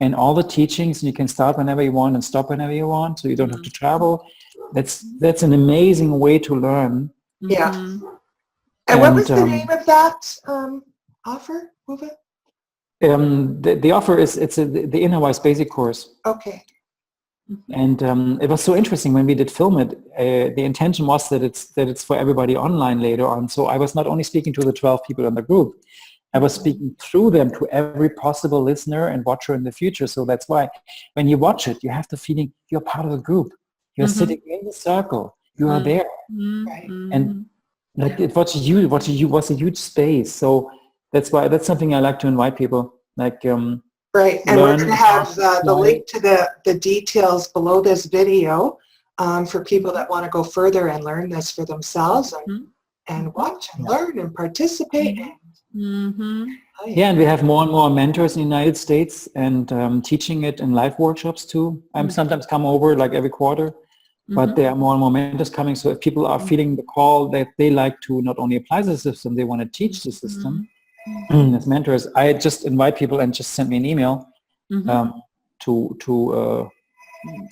and all the teachings. And you can start whenever you want and stop whenever you want. So you don't have to travel. That's an amazing way to learn. Yeah. And what was the name of that offer, Uwe? The offer is, the Inner Wise Basic course. Okay. And it was so interesting when we did film it. The intention was that it's for everybody online later on. So I was not only speaking to the 12 people in the group, I was speaking through them to every possible listener and watcher in the future. So that's why when you watch it, you have the feeling you're part of the group. You're sitting in the circle. You are there, Right. and like it was a huge space. So that's something I like to invite people. Like Right, and we're going to have the link to the details below this video for people that want to go further and learn this for themselves and watch and learn and participate. Yeah, and we have more and more mentors in the United States and teaching it in live workshops too. I'm sometimes come over like every quarter, but there are more and more mentors coming. So if people are feeling the call that they like to not only apply the system, they want to teach the system as mentors, I just invite people and just send me an email to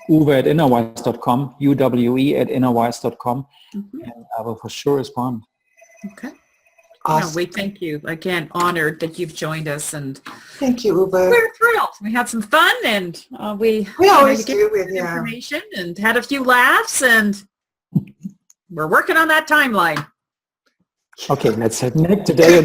uwe@innerwise.com, uwe@innerwise.com, and I will for sure respond. Okay. Awesome. No, we thank you. Again, honored that you've joined us, and Thank you, Uwe. we're thrilled. We had some fun, and we always do get with information and had a few laughs, and we're working on that timeline. Okay, let's make today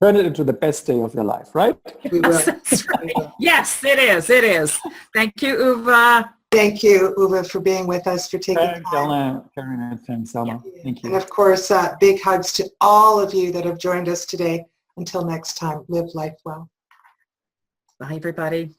turn it into the best day of your life, right? We will. That's right. Yes, it is. It is. Thank you, Uwe. Thank you, Uwe, for being with us, for taking time. Karen, and thanks, Selma. Thank you. And of course, big hugs to all of you that have joined us today. Until next time, live life well. Bye, everybody.